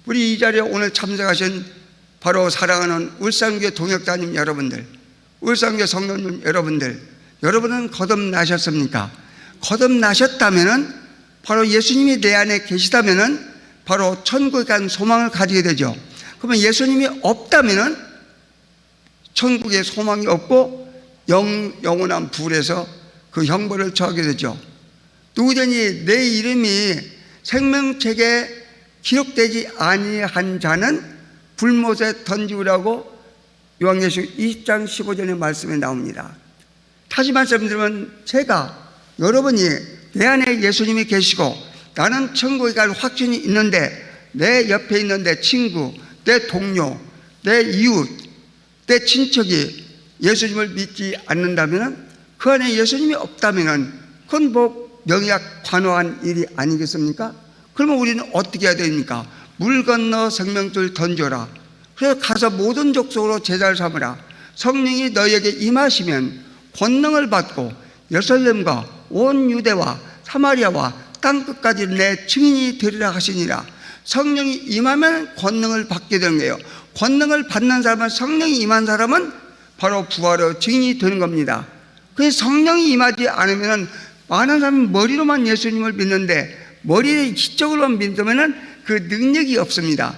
우리 이 자리에 오늘 참석하신 바로 사랑하는 울산교회 동역자님 여러분들, 울산교회 성도님 여러분들, 여러분은 거듭나셨습니까? 거듭나셨다면은 바로 예수님이 내 안에 계시다면은 바로 천국에 간 소망을 가지게 되죠. 그러면 예수님이 없다면은 천국에 소망이 없고 영원한 불에서 그 형벌을 처하게 되죠. 누구든지 내 이름이 생명책에 기록되지 아니한 자는 불못에 던지우라고 요한계시록 20장 15절의 말씀에 나옵니다. 다시 말씀드리면 제가 여러분이 내 안에 예수님이 계시고 나는 천국에 갈 확신이 있는데 내 옆에 있는 내 친구, 내 동료, 내 이웃, 내 친척이 예수님을 믿지 않는다면 그 안에 예수님이 없다면 그건 뭐 명약 관화한 일이 아니겠습니까? 그러면 우리는 어떻게 해야 됩니까? 물 건너 생명줄 던져라. 그래서 가서 모든 족속으로 제자를 삼으라. 성령이 너희에게 임하시면 권능을 받고 예루살렘과 온 유대와 사마리아와 땅끝까지 내 증인이 되리라 하시니라. 성령이 임하면 권능을 받게 되는 거예요. 권능을 받는 사람은, 성령이 임한 사람은 바로 부활의 증인이 되는 겁니다. 그래서 성령이 임하지 않으면 많은 사람이 머리로만 예수님을 믿는데 머리의 지적으로만 믿으면 그 능력이 없습니다.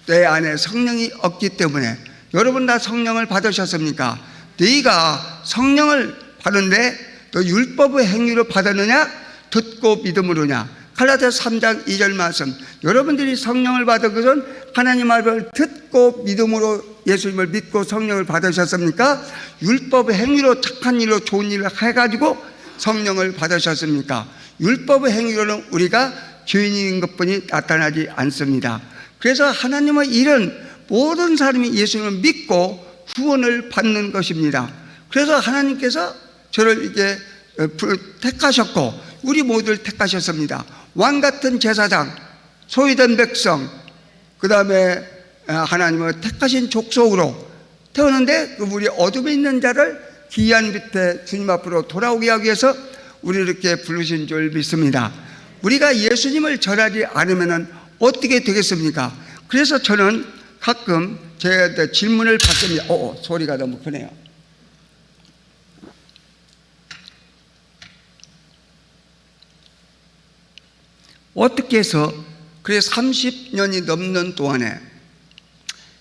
내 안에 성령이 없기 때문에. 여러분 다 성령을 받으셨습니까? 너희가 성령을 받는데 너 율법의 행위로 받았느냐 듣고 믿음으로냐? 갈라디아서 3장 2절 말씀, 여러분들이 성령을 받은 것은 하나님 말을 듣고 믿음으로 예수님을 믿고 성령을 받으셨습니까? 율법의 행위로 착한 일로 좋은 일을 해가지고 성령을 받으셨습니까? 율법의 행위로는 우리가 죄인인 것뿐이 나타나지 않습니다. 그래서 하나님의 일은 모든 사람이 예수님을 믿고 구원을 받는 것입니다. 그래서 하나님께서 저를 이제 택하셨고 우리 모두를 택하셨습니다. 왕같은 제사장, 소유된 백성, 그 다음에 하나님의 택하신 족속으로 태우는데 우리 어둠에 있는 자를 기이한 빛에 주님 앞으로 돌아오게 하기 위해서 우리를 이렇게 부르신 줄 믿습니다. 우리가 예수님을 전하지 않으면 어떻게 되겠습니까? 그래서 저는 가끔 제 질문을 받습니다. 소리가 너무 크네요. 어떻게 해서 그래 30년이 넘는 동안에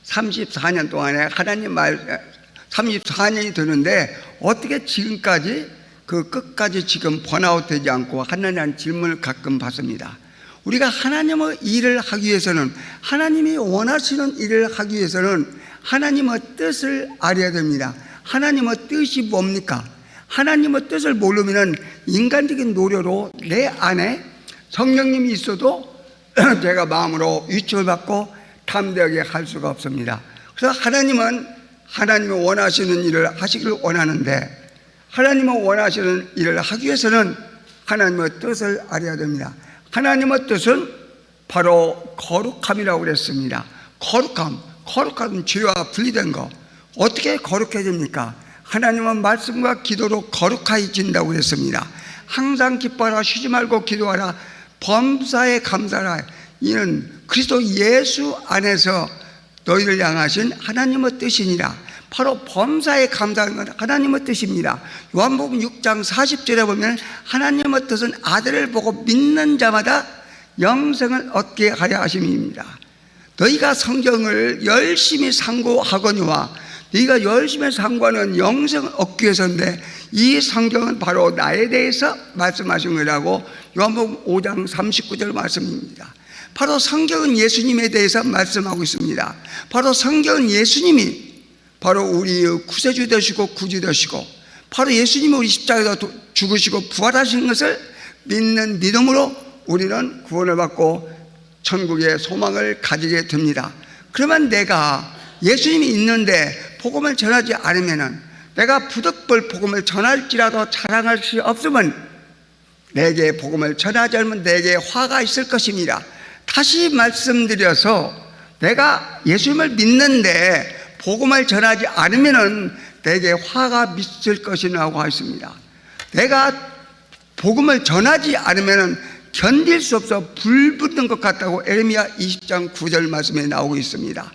34년 동안에 하나님 말 34년이 되는데 어떻게 지금까지 그 끝까지 지금 번아웃 되지 않고 하나님한 질문을 가끔 받습니다. 우리가 하나님의 일을 하기 위해서는, 하나님이 원하시는 일을 하기 위해서는 하나님의 뜻을 알아야 됩니다. 하나님의 뜻이 뭡니까? 하나님의 뜻을 모르면 인간적인 노력으로 내 안에 성령님이 있어도 제가 마음으로 위축을 받고 담대하게 할 수가 없습니다. 그래서 하나님은 하나님이 원하시는 일을 하시기를 원하는데, 하나님이 원하시는 일을 하기 위해서는 하나님의 뜻을 알아야 됩니다. 하나님의 뜻은 바로 거룩함이라고 그랬습니다. 거룩함은 죄와 분리된 거. 어떻게 거룩해집니까? 하나님은 말씀과 기도로 거룩해진다고 그랬습니다. 항상 기뻐하라, 쉬지 말고 기도하라, 범사에 감사하라. 이는 그리스도 예수 안에서 너희를 향하신 하나님의 뜻이니라. 바로 범사에 감사하는 건 하나님의 뜻입니다. 요한복음 6장 40절에 보면 하나님의 뜻은 아들을 보고 믿는 자마다 영생을 얻게 하려 하심입니다. 너희가 성경을 열심히 상고하거니와 너희가 열심히 상고하는 영생을 얻기 위해서인데, 이 성경은 바로 나에 대해서 말씀하신 거라고 요한복음 5장 39절 말씀입니다. 바로 성경은 예수님에 대해서 말씀하고 있습니다. 바로 성경은 예수님이 바로 우리의 구세주 되시고 구주 되시고, 바로 예수님이 우리 십자가에서 죽으시고 부활하신 것을 믿는 믿음으로 우리는 구원을 받고 천국의 소망을 가지게 됩니다. 그러면 내가 예수님이 있는데 복음을 전하지 않으면, 내가 부득불 복음을 전할지라도 자랑할 수 없으면, 내게 복음을 전하지 않으면 내게 화가 있을 것입니다. 다시 말씀드려서 내가 예수님을 믿는데 복음을 전하지 않으면 내게 화가 있을 것이라고 하였습니다. 내가 복음을 전하지 않으면 견딜 수 없어 불붙는 것 같다고 에레미야 20장 9절 말씀에 나오고 있습니다.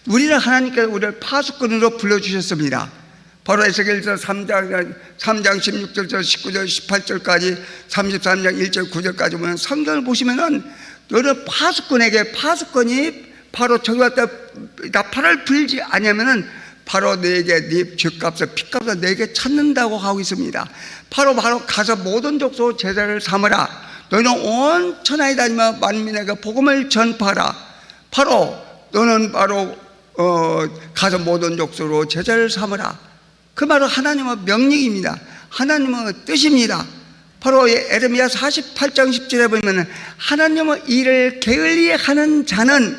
우리는 하나님께서 우리를 파수꾼으로 불러주셨습니다. 바로 에스겔서 3장 16절부터 19절 18절까지 33장 1절 9절까지 보면 성경을 보시면은 너는 파수꾼에게, 파수꾼이 바로 저기 왔다 나팔을 불지 아니하면은 바로 너에게 네 죄값을 피값을 너에게 찾는다고 하고 있습니다. 바로 가서 모든 족속 제자를 삼으라. 너는 온 천하에 다니며 만민에게 복음을 전파하라. 바로 너는 바로 가서 모든 족속으로 제자를 삼으라. 그 말은 하나님의 명령입니다. 하나님의 뜻입니다. 바로 에레미야 48장 10절에 보면 하나님의 일을 게을리 하는 자는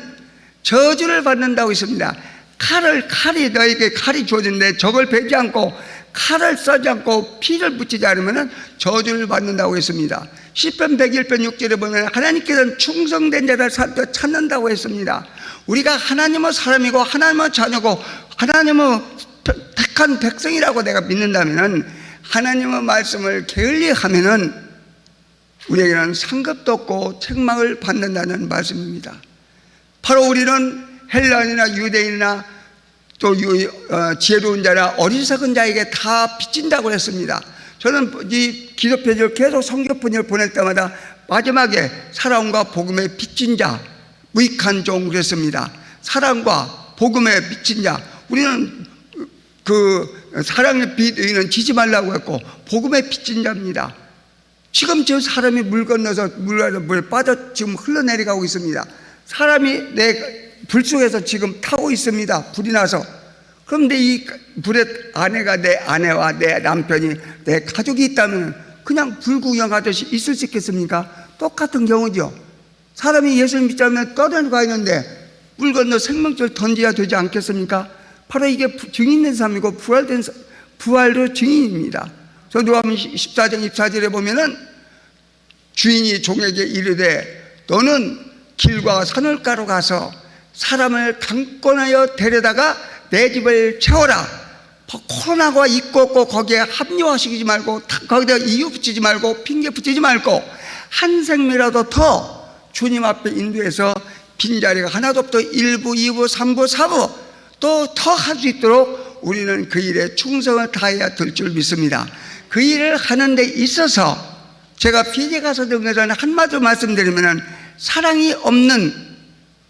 저주를 받는다고 있습니다. 칼이 너에게 칼이 주어진데 적을 베지 않고 칼을 써지 않고 피를 붙이지 않으면 저주를 받는다고 했습니다. 시편 101편 6절에 보면 하나님께서는 충성된 자를 찾는다고 했습니다. 우리가 하나님의 사람이고 하나님의 자녀고 하나님의 택한 백성이라고 내가 믿는다면 하나님의 말씀을 게을리 하면은 우리에게는 상급도 없고 책망을 받는다는 말씀입니다. 바로 우리는 헬라인이나 유대인이나 또 지혜로운 자나 어리석은 자에게 다 빚진다고 했습니다. 저는 이 기도편지를 계속 성교편지를 보낼 때마다 마지막에 사랑과 복음에 빚진 자, 무익한 종 그랬습니다. 사랑과 복음에 빚진 자, 우리는 그 사랑의 빚 의는 지지 말라고 했고 복음에 빚진 자입니다. 지금 저 사람이 물 건너서 물에 빠져 지금 흘러내려가고 있습니다. 사람이 내 불 속에서 지금 타고 있습니다. 불이 나서. 그런데 이 불의 아내가 내 아내와 내 남편이 내 가족이 있다면 그냥 불 구경하듯이 있을 수 있겠습니까? 똑같은 경우죠. 사람이 예수를 믿지 않으면 떠내려가 있는데 물 건너 생명줄 던져야 되지 않겠습니까? 바로 이게 증인된 삶이고 부활도 증인입니다. 저 누가복음 14장 24절에 보면은 주인이 종에게 이르되 너는 길과 산울가로 가서 사람을 강권하여 데려다가 내 집을 채워라. 코로나가 있고 없고 거기에 합리화시키지 말고 거기다 이유 붙이지 말고 핑계 붙이지 말고 한 생명이라도 더 주님 앞에 인도해서 빈자리가 하나도 없도 1부, 2부, 3부, 4부 또 더 할 수 있도록 우리는 그 일에 충성을 다해야 될 줄 믿습니다. 그 일을 하는 데 있어서 제가 피제 가서 등에서는 한마디로 말씀드리면 사랑이 없는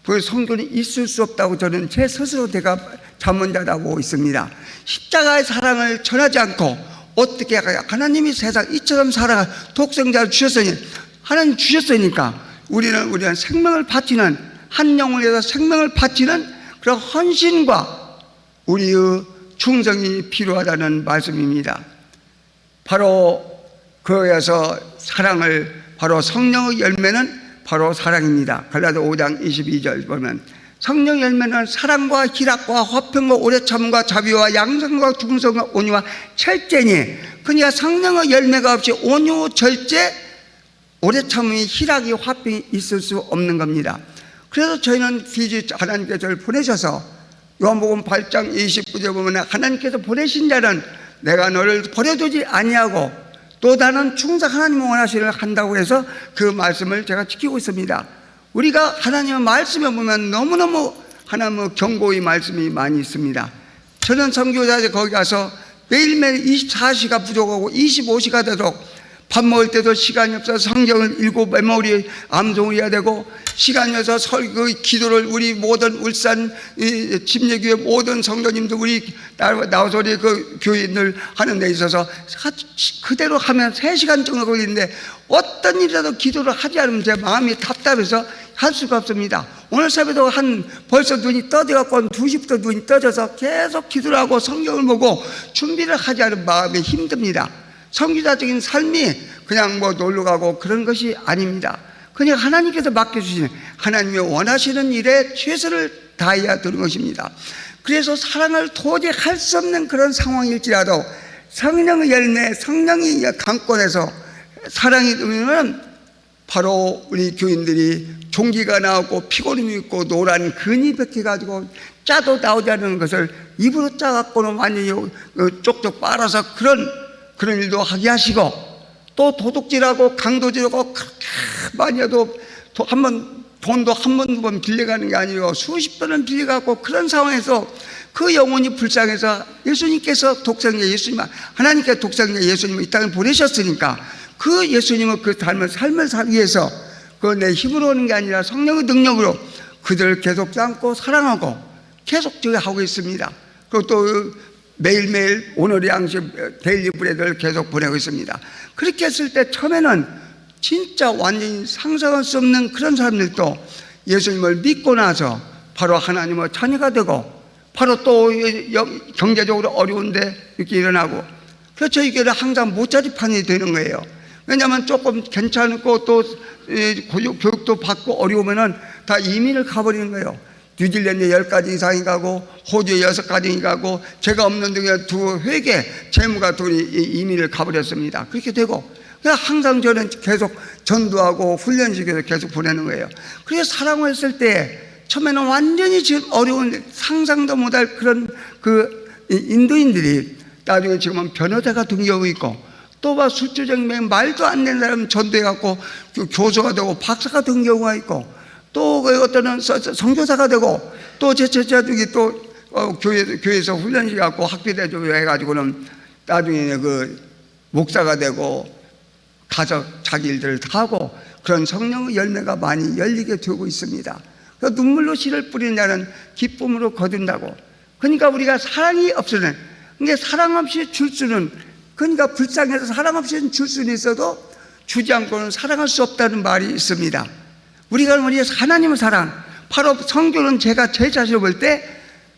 그 성도는 있을 수 없다고 저는 제 스스로 제가 자문자라고 있습니다. 십자가의 사랑을 전하지 않고 어떻게 할까요? 하나님이 세상 이처럼 살아가 독생자를 주셨으니 하나님 주셨으니까 우리는 생명을 바치는 한 영을 위해서 생명을 바치는 그런 헌신과 우리의 충성이 필요하다는 말씀입니다. 바로 그에서 사랑을 바로 성령의 열매는 바로 사랑입니다. 갈라디아 5장 22절 보면 성령 열매는 사랑과 희락과 화평과 오래 참음과 자비와 양선과 중성과 온유와 절제니 그러니까 성령의 열매가 없이 온유, 절제, 오래 참음이 희락이 화평이 있을 수 없는 겁니다. 그래서 저희는 하나님께서 저를 보내셔서 요한복음 8장 29절 보면 하나님께서 보내신 자는 내가 너를 버려두지 아니하고 또 다른 충성 하나님 원하시를 한다고 해서 그 말씀을 제가 지키고 있습니다. 우리가 하나님의 말씀에 보면 너무너무 하나님의 경고의 말씀이 많이 있습니다. 저는 선교사들 거기 가서 매일매일 24시가 부족하고 25시가 되도록 밥 먹을 때도 시간이 없어서 성경을 읽고 메모리 암송을 해야 되고 시간이 없어서 기도를 우리 모든 울산 침례교회 모든 성도님들 우리 나와서 우리 그 교인들 하는 데 있어서 그대로 하면 3시간 정도 걸리는데 어떤 일이라도 기도를 하지 않으면 제 마음이 답답해서 할 수가 없습니다. 오늘 새벽에도 벌써 눈이 떠져갖고 2시부터 눈이 떠져서 계속 기도를 하고 성경을 보고 준비를 하지 않으면 마음이 힘듭니다. 선교사적인 삶이 그냥 뭐 놀러가고 그런 것이 아닙니다. 그냥 하나님께서 맡겨주시는 하나님이 원하시는 일에 최선을 다해야 되는 것입니다. 그래서 사랑을 도저히 할 수 없는 그런 상황일지라도 성령의 열매, 성령이 강권해서 사랑이 되면 바로 우리 교인들이 종기가 나오고 피곤함이 있고 노란 근이 벗겨가지고 짜도 나오지 않는 것을 입으로 짜갖고는 완전히 쪽쪽 빨아서 그런 일도 하게 하시고 또 도둑질하고 강도질하고 그렇게 많이 해도 돈도 한 번, 두 번 빌려가는 게 아니고 수십 번은 빌려갖고 그런 상황에서 그 영혼이 불쌍해서 예수님께서 독생자 예수님, 하나님께서 독생자 예수님을 이 땅에 보내셨으니까 그 예수님은 그 삶을 살기 위해서 그 내 힘으로 오는 게 아니라 성령의 능력으로 그들을 계속 안고 사랑하고 계속 저기 하고 있습니다. 그리고 또 매일매일 오늘의 양식 데일리 브레드를 계속 보내고 있습니다. 그렇게 했을 때 처음에는 진짜 완전히 상상할 수 없는 그런 사람들도 예수님을 믿고 나서 바로 하나님의 자녀가 되고 바로 또 경제적으로 어려운데 이렇게 일어나고 그래서 저희 교회는 항상 모짜리판이 되는 거예요. 왜냐하면 조금 괜찮고 또 교육도 받고 어려우면은 다 이민을 가버리는 거예요. 뉴질랜드에 10가지 이상이 가고 호주에 6가지 가고 제가 없는 등에 두 회계 재무가 둘이 이민을 가버렸습니다. 그렇게 되고 그래서 항상 저는 계속 전도하고 훈련시켜서 계속 보내는 거예요. 그래서 사랑을 했을 때 처음에는 완전히 지금 어려운 상상도 못할 그런 그 인도인들이 나중에 지금은 변호사가 된 경우 있고 또 봐 술주정맹 말도 안 되는 사람 전도해갖고 교수가 되고 박사가 된 경우가 있고 또 어떤 선교사가 되고 또 제 제자들이 또 교회에서 훈련시켜갖고 학비대조 해가지고는 나중에 그 목사가 되고 가서 자기 일들을 다 하고 그런 성령의 열매가 많이 열리게 되고 있습니다. 눈물로 씨를 뿌리는 자는 기쁨으로 거둔다고. 그러니까 우리가 사랑이 없으면, 그러니까 사랑 없이 줄 수는, 그러니까 불쌍해서 사랑 없이 줄 수는 있어도 주지 않고는 사랑할 수 없다는 말이 있습니다. 우리가 하나님의 사랑, 바로 성경은 제가 제 자신을 볼 때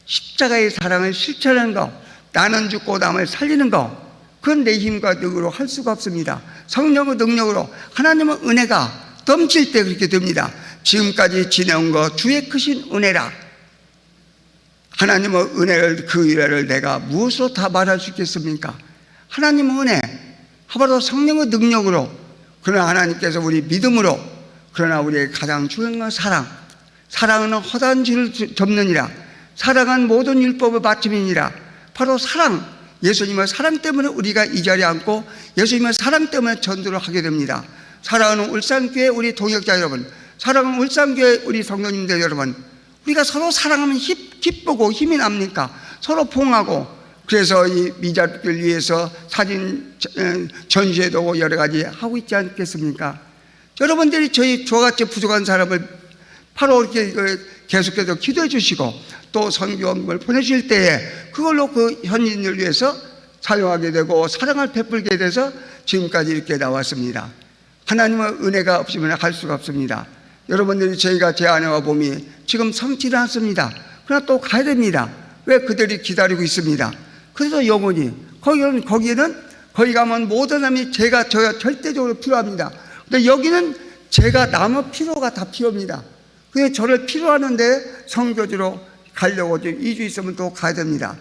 십자가의 사랑을 실천하는 거, 나는 죽고 남을 살리는 거, 그건 내 힘과 능력으로 할 수가 없습니다. 성령의 능력으로 하나님의 은혜가 넘칠 때 그렇게 됩니다. 지금까지 지내온 거 주의 크신 은혜라. 하나님의 은혜를, 그 은혜를 내가 무엇으로 다 말할 수 있겠습니까? 하나님의 은혜, 바로 성령의 능력으로, 그러나 하나님께서 우리 믿음으로, 그러나 우리의 가장 중요한 건 사랑. 사랑은 허다한 죄를 접느니라. 사랑은 모든 율법의 마침이니라. 바로 사랑, 예수님의 사랑 때문에 우리가 이 자리에 앉고 예수님의 사랑 때문에 전도를 하게 됩니다. 사랑하는 울산교회 우리 동역자 여러분, 사랑하는 울산교회 우리 성도님들 여러분, 우리가 서로 사랑하면 기쁘고 힘이 납니까? 서로 봉하고, 그래서 이 미자들 위해서 사진 전시회도 여러 가지 하고 있지 않겠습니까? 여러분들이 저같이 부족한 사람을 바로 이렇게 계속해서 기도해 주시고 또 선교원금을 보내실 때에 그걸로 그 현인을 위해서 사용하게 되고 사랑을 베풀게 돼서 지금까지 이렇게 나왔습니다. 하나님의 은혜가 없으면 할 수가 없습니다. 여러분들이 저희가 제 아내와 봄이 지금 성치를 않습니다. 그러나 또 가야 됩니다. 왜? 그들이 기다리고 있습니다. 그래서 영원히 거기는 거기 가면 모든 사람이 저희가 절대적으로 필요합니다. 근데 여기는 제가 남의 필요가 다 필요합니다. 그래서 저를 필요하는데 성교지로 가려고 2주 있으면 또 가야 됩니다.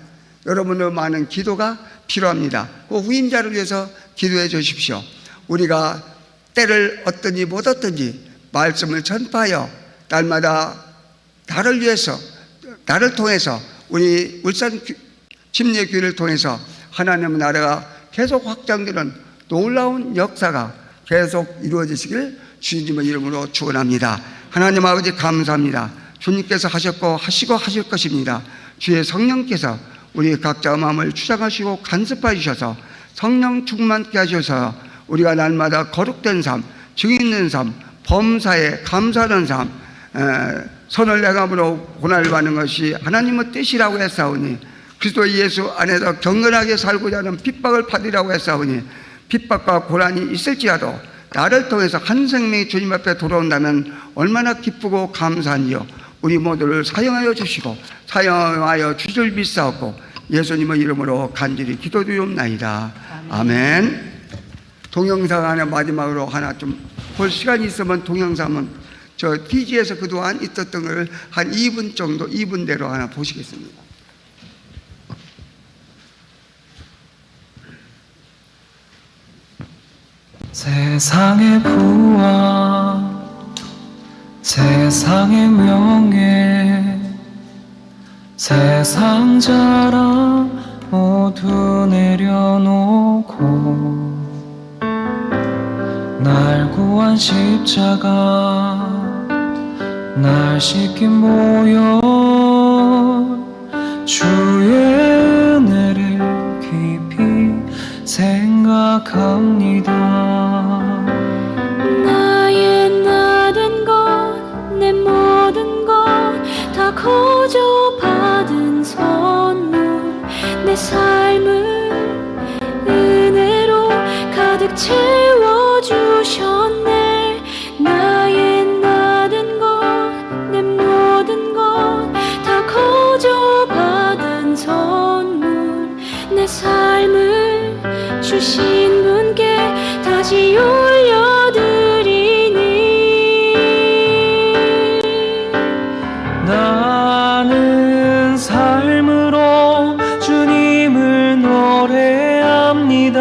여러분의 많은 기도가 필요합니다. 그 후임자를 위해서 기도해 주십시오. 우리가 때를 얻든지 못 얻든지 말씀을 전파하여 날마다 나를 위해서, 나를 통해서, 우리 울산 침례교회를 통해서 하나님의 나라가 계속 확장되는 놀라운 역사가 계속 이루어지시길 주님의 이름으로 축원합니다. 하나님 아버지 감사합니다. 주님께서 하셨고 하시고 하실 것입니다. 주의 성령께서 우리 각자 마음을 추장하시고 간섭해 주셔서 성령 충만케 하셔서 우리가 날마다 거룩된 삶, 증인 있는 삶, 범사에 감사하는 삶, 선을 내감으로 고난을 받는 것이 하나님의 뜻이라고 했사오니, 그리스도 예수 안에서 경건하게 살고자 하는 핍박을 받으라고 했사오니, 핍박과 고난이 있을지라도 나를 통해서 한 생명이 주님 앞에 돌아온다면 얼마나 기쁘고 감사한지요. 우리 모두를 사용하여 주시고 사용하여 주실 믿사옵고 예수님의 이름으로 간절히 기도드리옵나이다. 아멘. 동영상 하나 마지막으로 하나 좀 볼 시간이 있으면 동영상은 저 TG에서 그동안 있었던 걸 한 2분 정도, 2분대로 하나 보시겠습니다. 세상의 부와 세상의 명예, 세상 자랑 모두 내려놓고 당한 십자가 날 씻긴 모여 주의 은혜를 깊이 생각합니다. 나의 나된 것, 내 모든 것 다 거저 받은 선물, 내 삶을 은혜로 가득 채워주셨네. 나의 나된 것, 내 모든 것 다 거저 받은 선물, 내 삶을 주신 분께 다시 올려드리니. 나는 삶으로 주님을 노래합니다.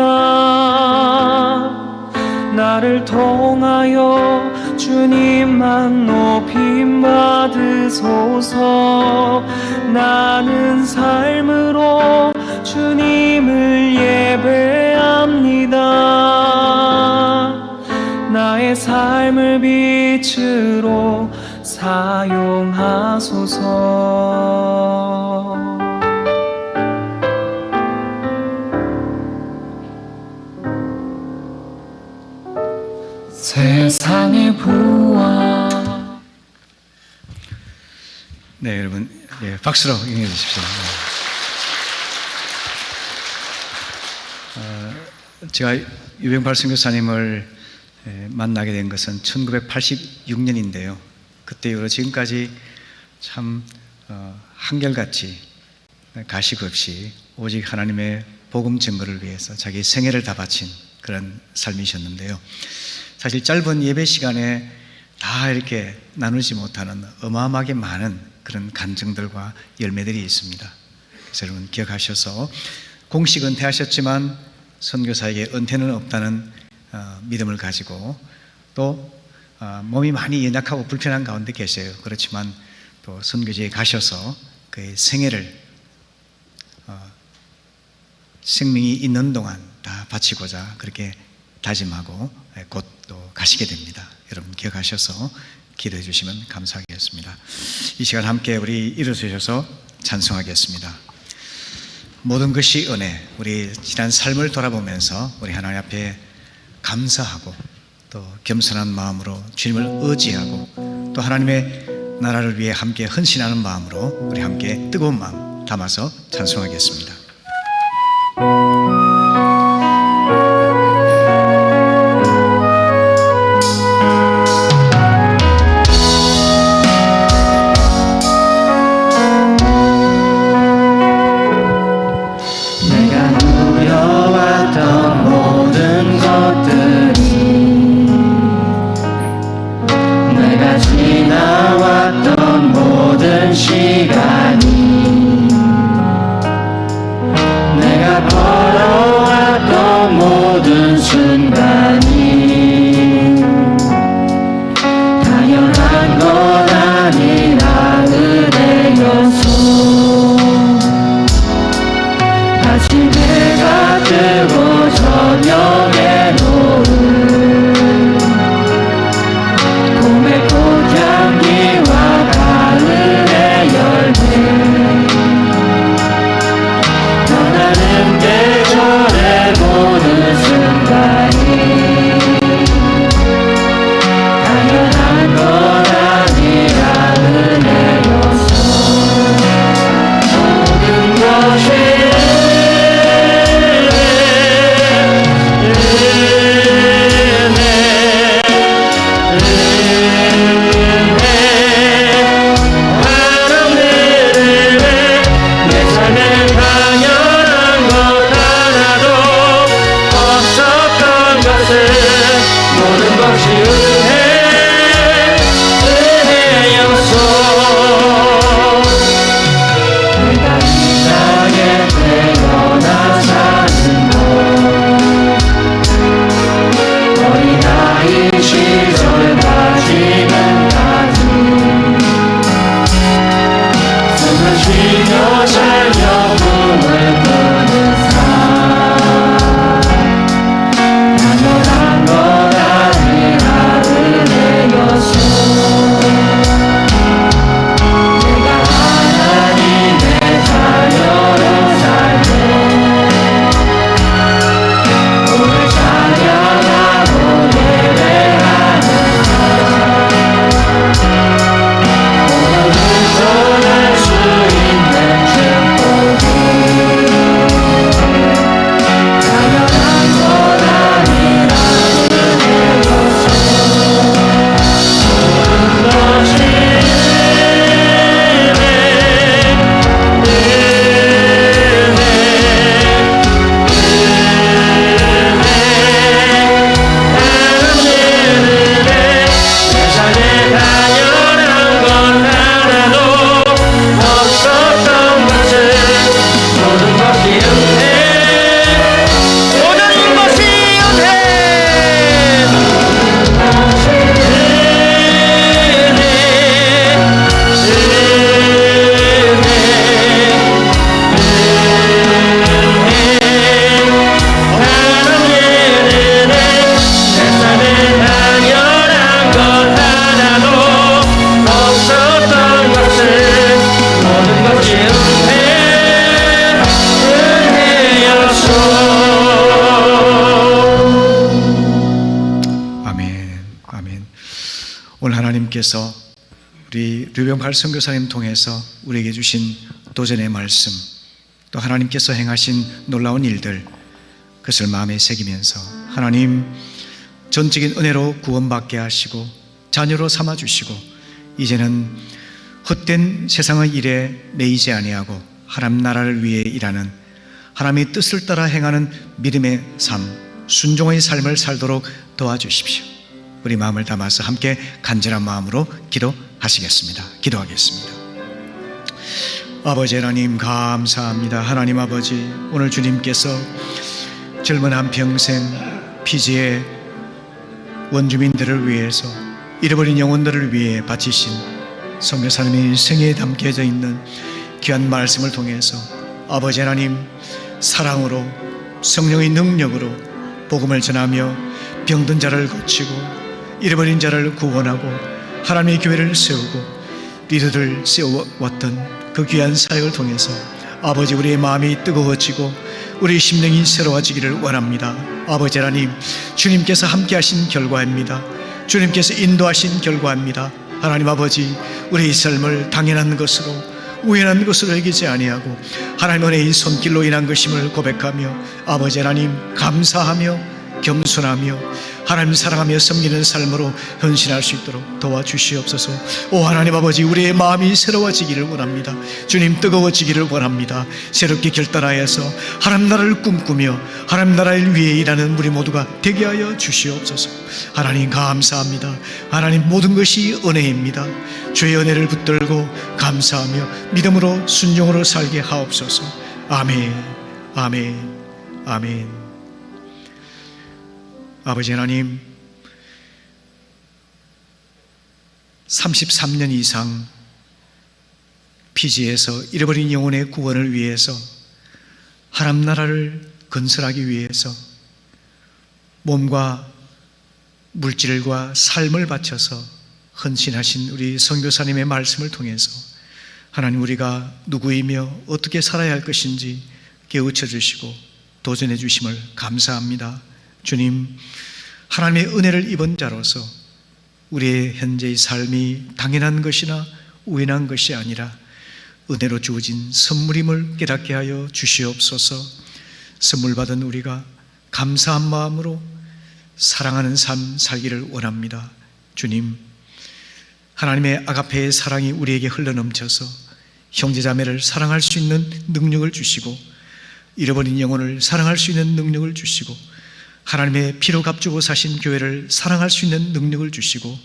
나를 통하여 주님만 높임 받으소서. 나는 삶으로 주님을 예배합니다. 나의 삶을 빛으로 사용하소서. 세상의 부와. 네, 여러분, 예, 박수로 응해 주십시오. 제가 유병발 선교사님을 만나게 된 것은 1986년인데요. 그때 이후로 지금까지 참 한결같이 가식 없이 오직 하나님의 복음 증거를 위해서 자기 생애를 다 바친 그런 삶이셨는데요. 사실 짧은 예배 시간에 다 이렇게 나누지 못하는 어마어마하게 많은 그런 감정들과 열매들이 있습니다. 그래서 여러분 기억하셔서 공식 은퇴하셨지만 선교사에게 은퇴는 없다는 믿음을 가지고 또 몸이 많이 연약하고 불편한 가운데 계세요. 그렇지만 또 선교지에 가셔서 그의 생애를 생명이 있는 동안 다 바치고자 그렇게 다짐하고 곧 또 가시게 됩니다. 여러분 기억하셔서 기도해 주시면 감사하겠습니다. 이 시간 함께 우리 일어서셔서 찬송하겠습니다. 모든 것이 은혜, 우리 지난 삶을 돌아보면서 우리 하나님 앞에 감사하고 또 겸손한 마음으로 주님을 의지하고 또 하나님의 나라를 위해 함께 헌신하는 마음으로 우리 함께 뜨거운 마음 담아서 찬송하겠습니다. 하나님께서 우리 류병팔 선교사님 통해서 우리에게 주신 도전의 말씀, 또 하나님께서 행하신 놀라운 일들, 그것을 마음에 새기면서 하나님 전적인 은혜로 구원받게 하시고 자녀로 삼아주시고 이제는 헛된 세상의 일에 매이지 아니하고 하나님 나라를 위해 일하는, 하나님의 뜻을 따라 행하는 믿음의 삶, 순종의 삶을 살도록 도와주십시오. 우리 마음을 담아서 함께 간절한 마음으로 기도하시겠습니다. 기도하겠습니다. 아버지 하나님 감사합니다. 하나님 아버지, 오늘 주님께서 젊은 한평생 피지의 원주민들을 위해서, 잃어버린 영혼들을 위해 바치신 선교사님의 생애에 담겨져 있는 귀한 말씀을 통해서 아버지 하나님 사랑으로 성령의 능력으로 복음을 전하며 병든 자를 고치고 잃어버린 자를 구원하고 하나님의 교회를 세우고 리더를 세워왔던 그 귀한 사역을 통해서 아버지 우리의 마음이 뜨거워지고 우리의 심령이 새로워지기를 원합니다. 아버지 하나님, 주님께서 함께하신 결과입니다. 주님께서 인도하신 결과입니다. 하나님 아버지, 우리의 삶을 당연한 것으로 우연한 것으로 여기지 아니하고 하나님 은혜의 손길로 인한 것임을 고백하며 아버지 하나님 감사하며 겸손하며 하나님 사랑하며 섬기는 삶으로 헌신할 수 있도록 도와주시옵소서. 오 하나님 아버지, 우리의 마음이 새로워지기를 원합니다. 주님 뜨거워지기를 원합니다. 새롭게 결단하여서 하나님 나라를 꿈꾸며 하나님 나라를 위해 일하는 우리 모두가 되게 하여 주시옵소서. 하나님 감사합니다. 하나님 모든 것이 은혜입니다. 주의 은혜를 붙들고 감사하며 믿음으로 순종으로 살게 하옵소서. 아멘, 아멘, 아멘. 아버지 하나님, 33년 이상 피지에서 잃어버린 영혼의 구원을 위해서 하나님 나라를 건설하기 위해서 몸과 물질과 삶을 바쳐서 헌신하신 우리 선교사님의 말씀을 통해서 하나님 우리가 누구이며 어떻게 살아야 할 것인지 깨우쳐 주시고 도전해 주심을 감사합니다. 주님, 하나님의 은혜를 입은 자로서 우리의 현재의 삶이 당연한 것이나 우연한 것이 아니라 은혜로 주어진 선물임을 깨닫게 하여 주시옵소서. 선물 받은 우리가 감사한 마음으로 사랑하는 삶 살기를 원합니다. 주님, 하나님의 아가페의 사랑이 우리에게 흘러넘쳐서 형제자매를 사랑할 수 있는 능력을 주시고 잃어버린 영혼을 사랑할 수 있는 능력을 주시고 하나님의 피로 값주고 사신 교회를 사랑할 수 있는 능력을 주시고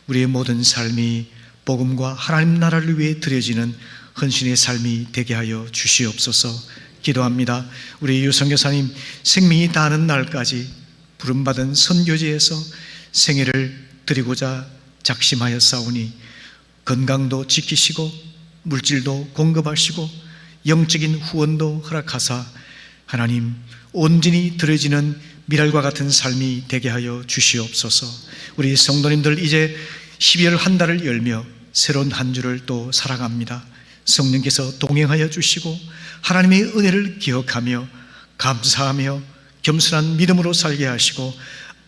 우리의 모든 삶이 복음과 하나님 나라를 위해 드려지는 헌신의 삶이 되게 하여 주시옵소서. 기도합니다. 우리 유선교사님 생명이 다하는 날까지 부름받은 선교지에서 생애를 드리고자 작심하였사오니 건강도 지키시고 물질도 공급하시고 영적인 후원도 허락하사 하나님 온전히 드려지는 미랄과 같은 삶이 되게 하여 주시옵소서. 우리 성도님들 이제 12월 한 달을 열며 새로운 한 주를 또 살아갑니다. 성령께서 동행하여 주시고 하나님의 은혜를 기억하며 감사하며 겸손한 믿음으로 살게 하시고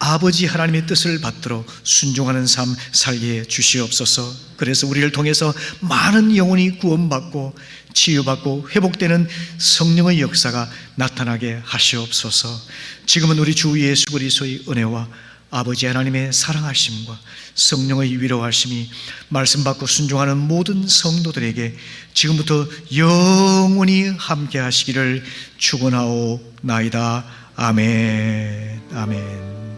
아버지 하나님의 뜻을 받들어 순종하는 삶 살게 주시옵소서. 그래서 우리를 통해서 많은 영혼이 구원받고 치유받고 회복되는 성령의 역사가 나타나게 하시옵소서. 지금은 우리 주 예수 그리스도의 은혜와 아버지 하나님의 사랑하심과 성령의 위로하심이 말씀 받고 순종하는 모든 성도들에게 지금부터 영원히 함께 하시기를 축원하오나이다. 아멘, 아멘.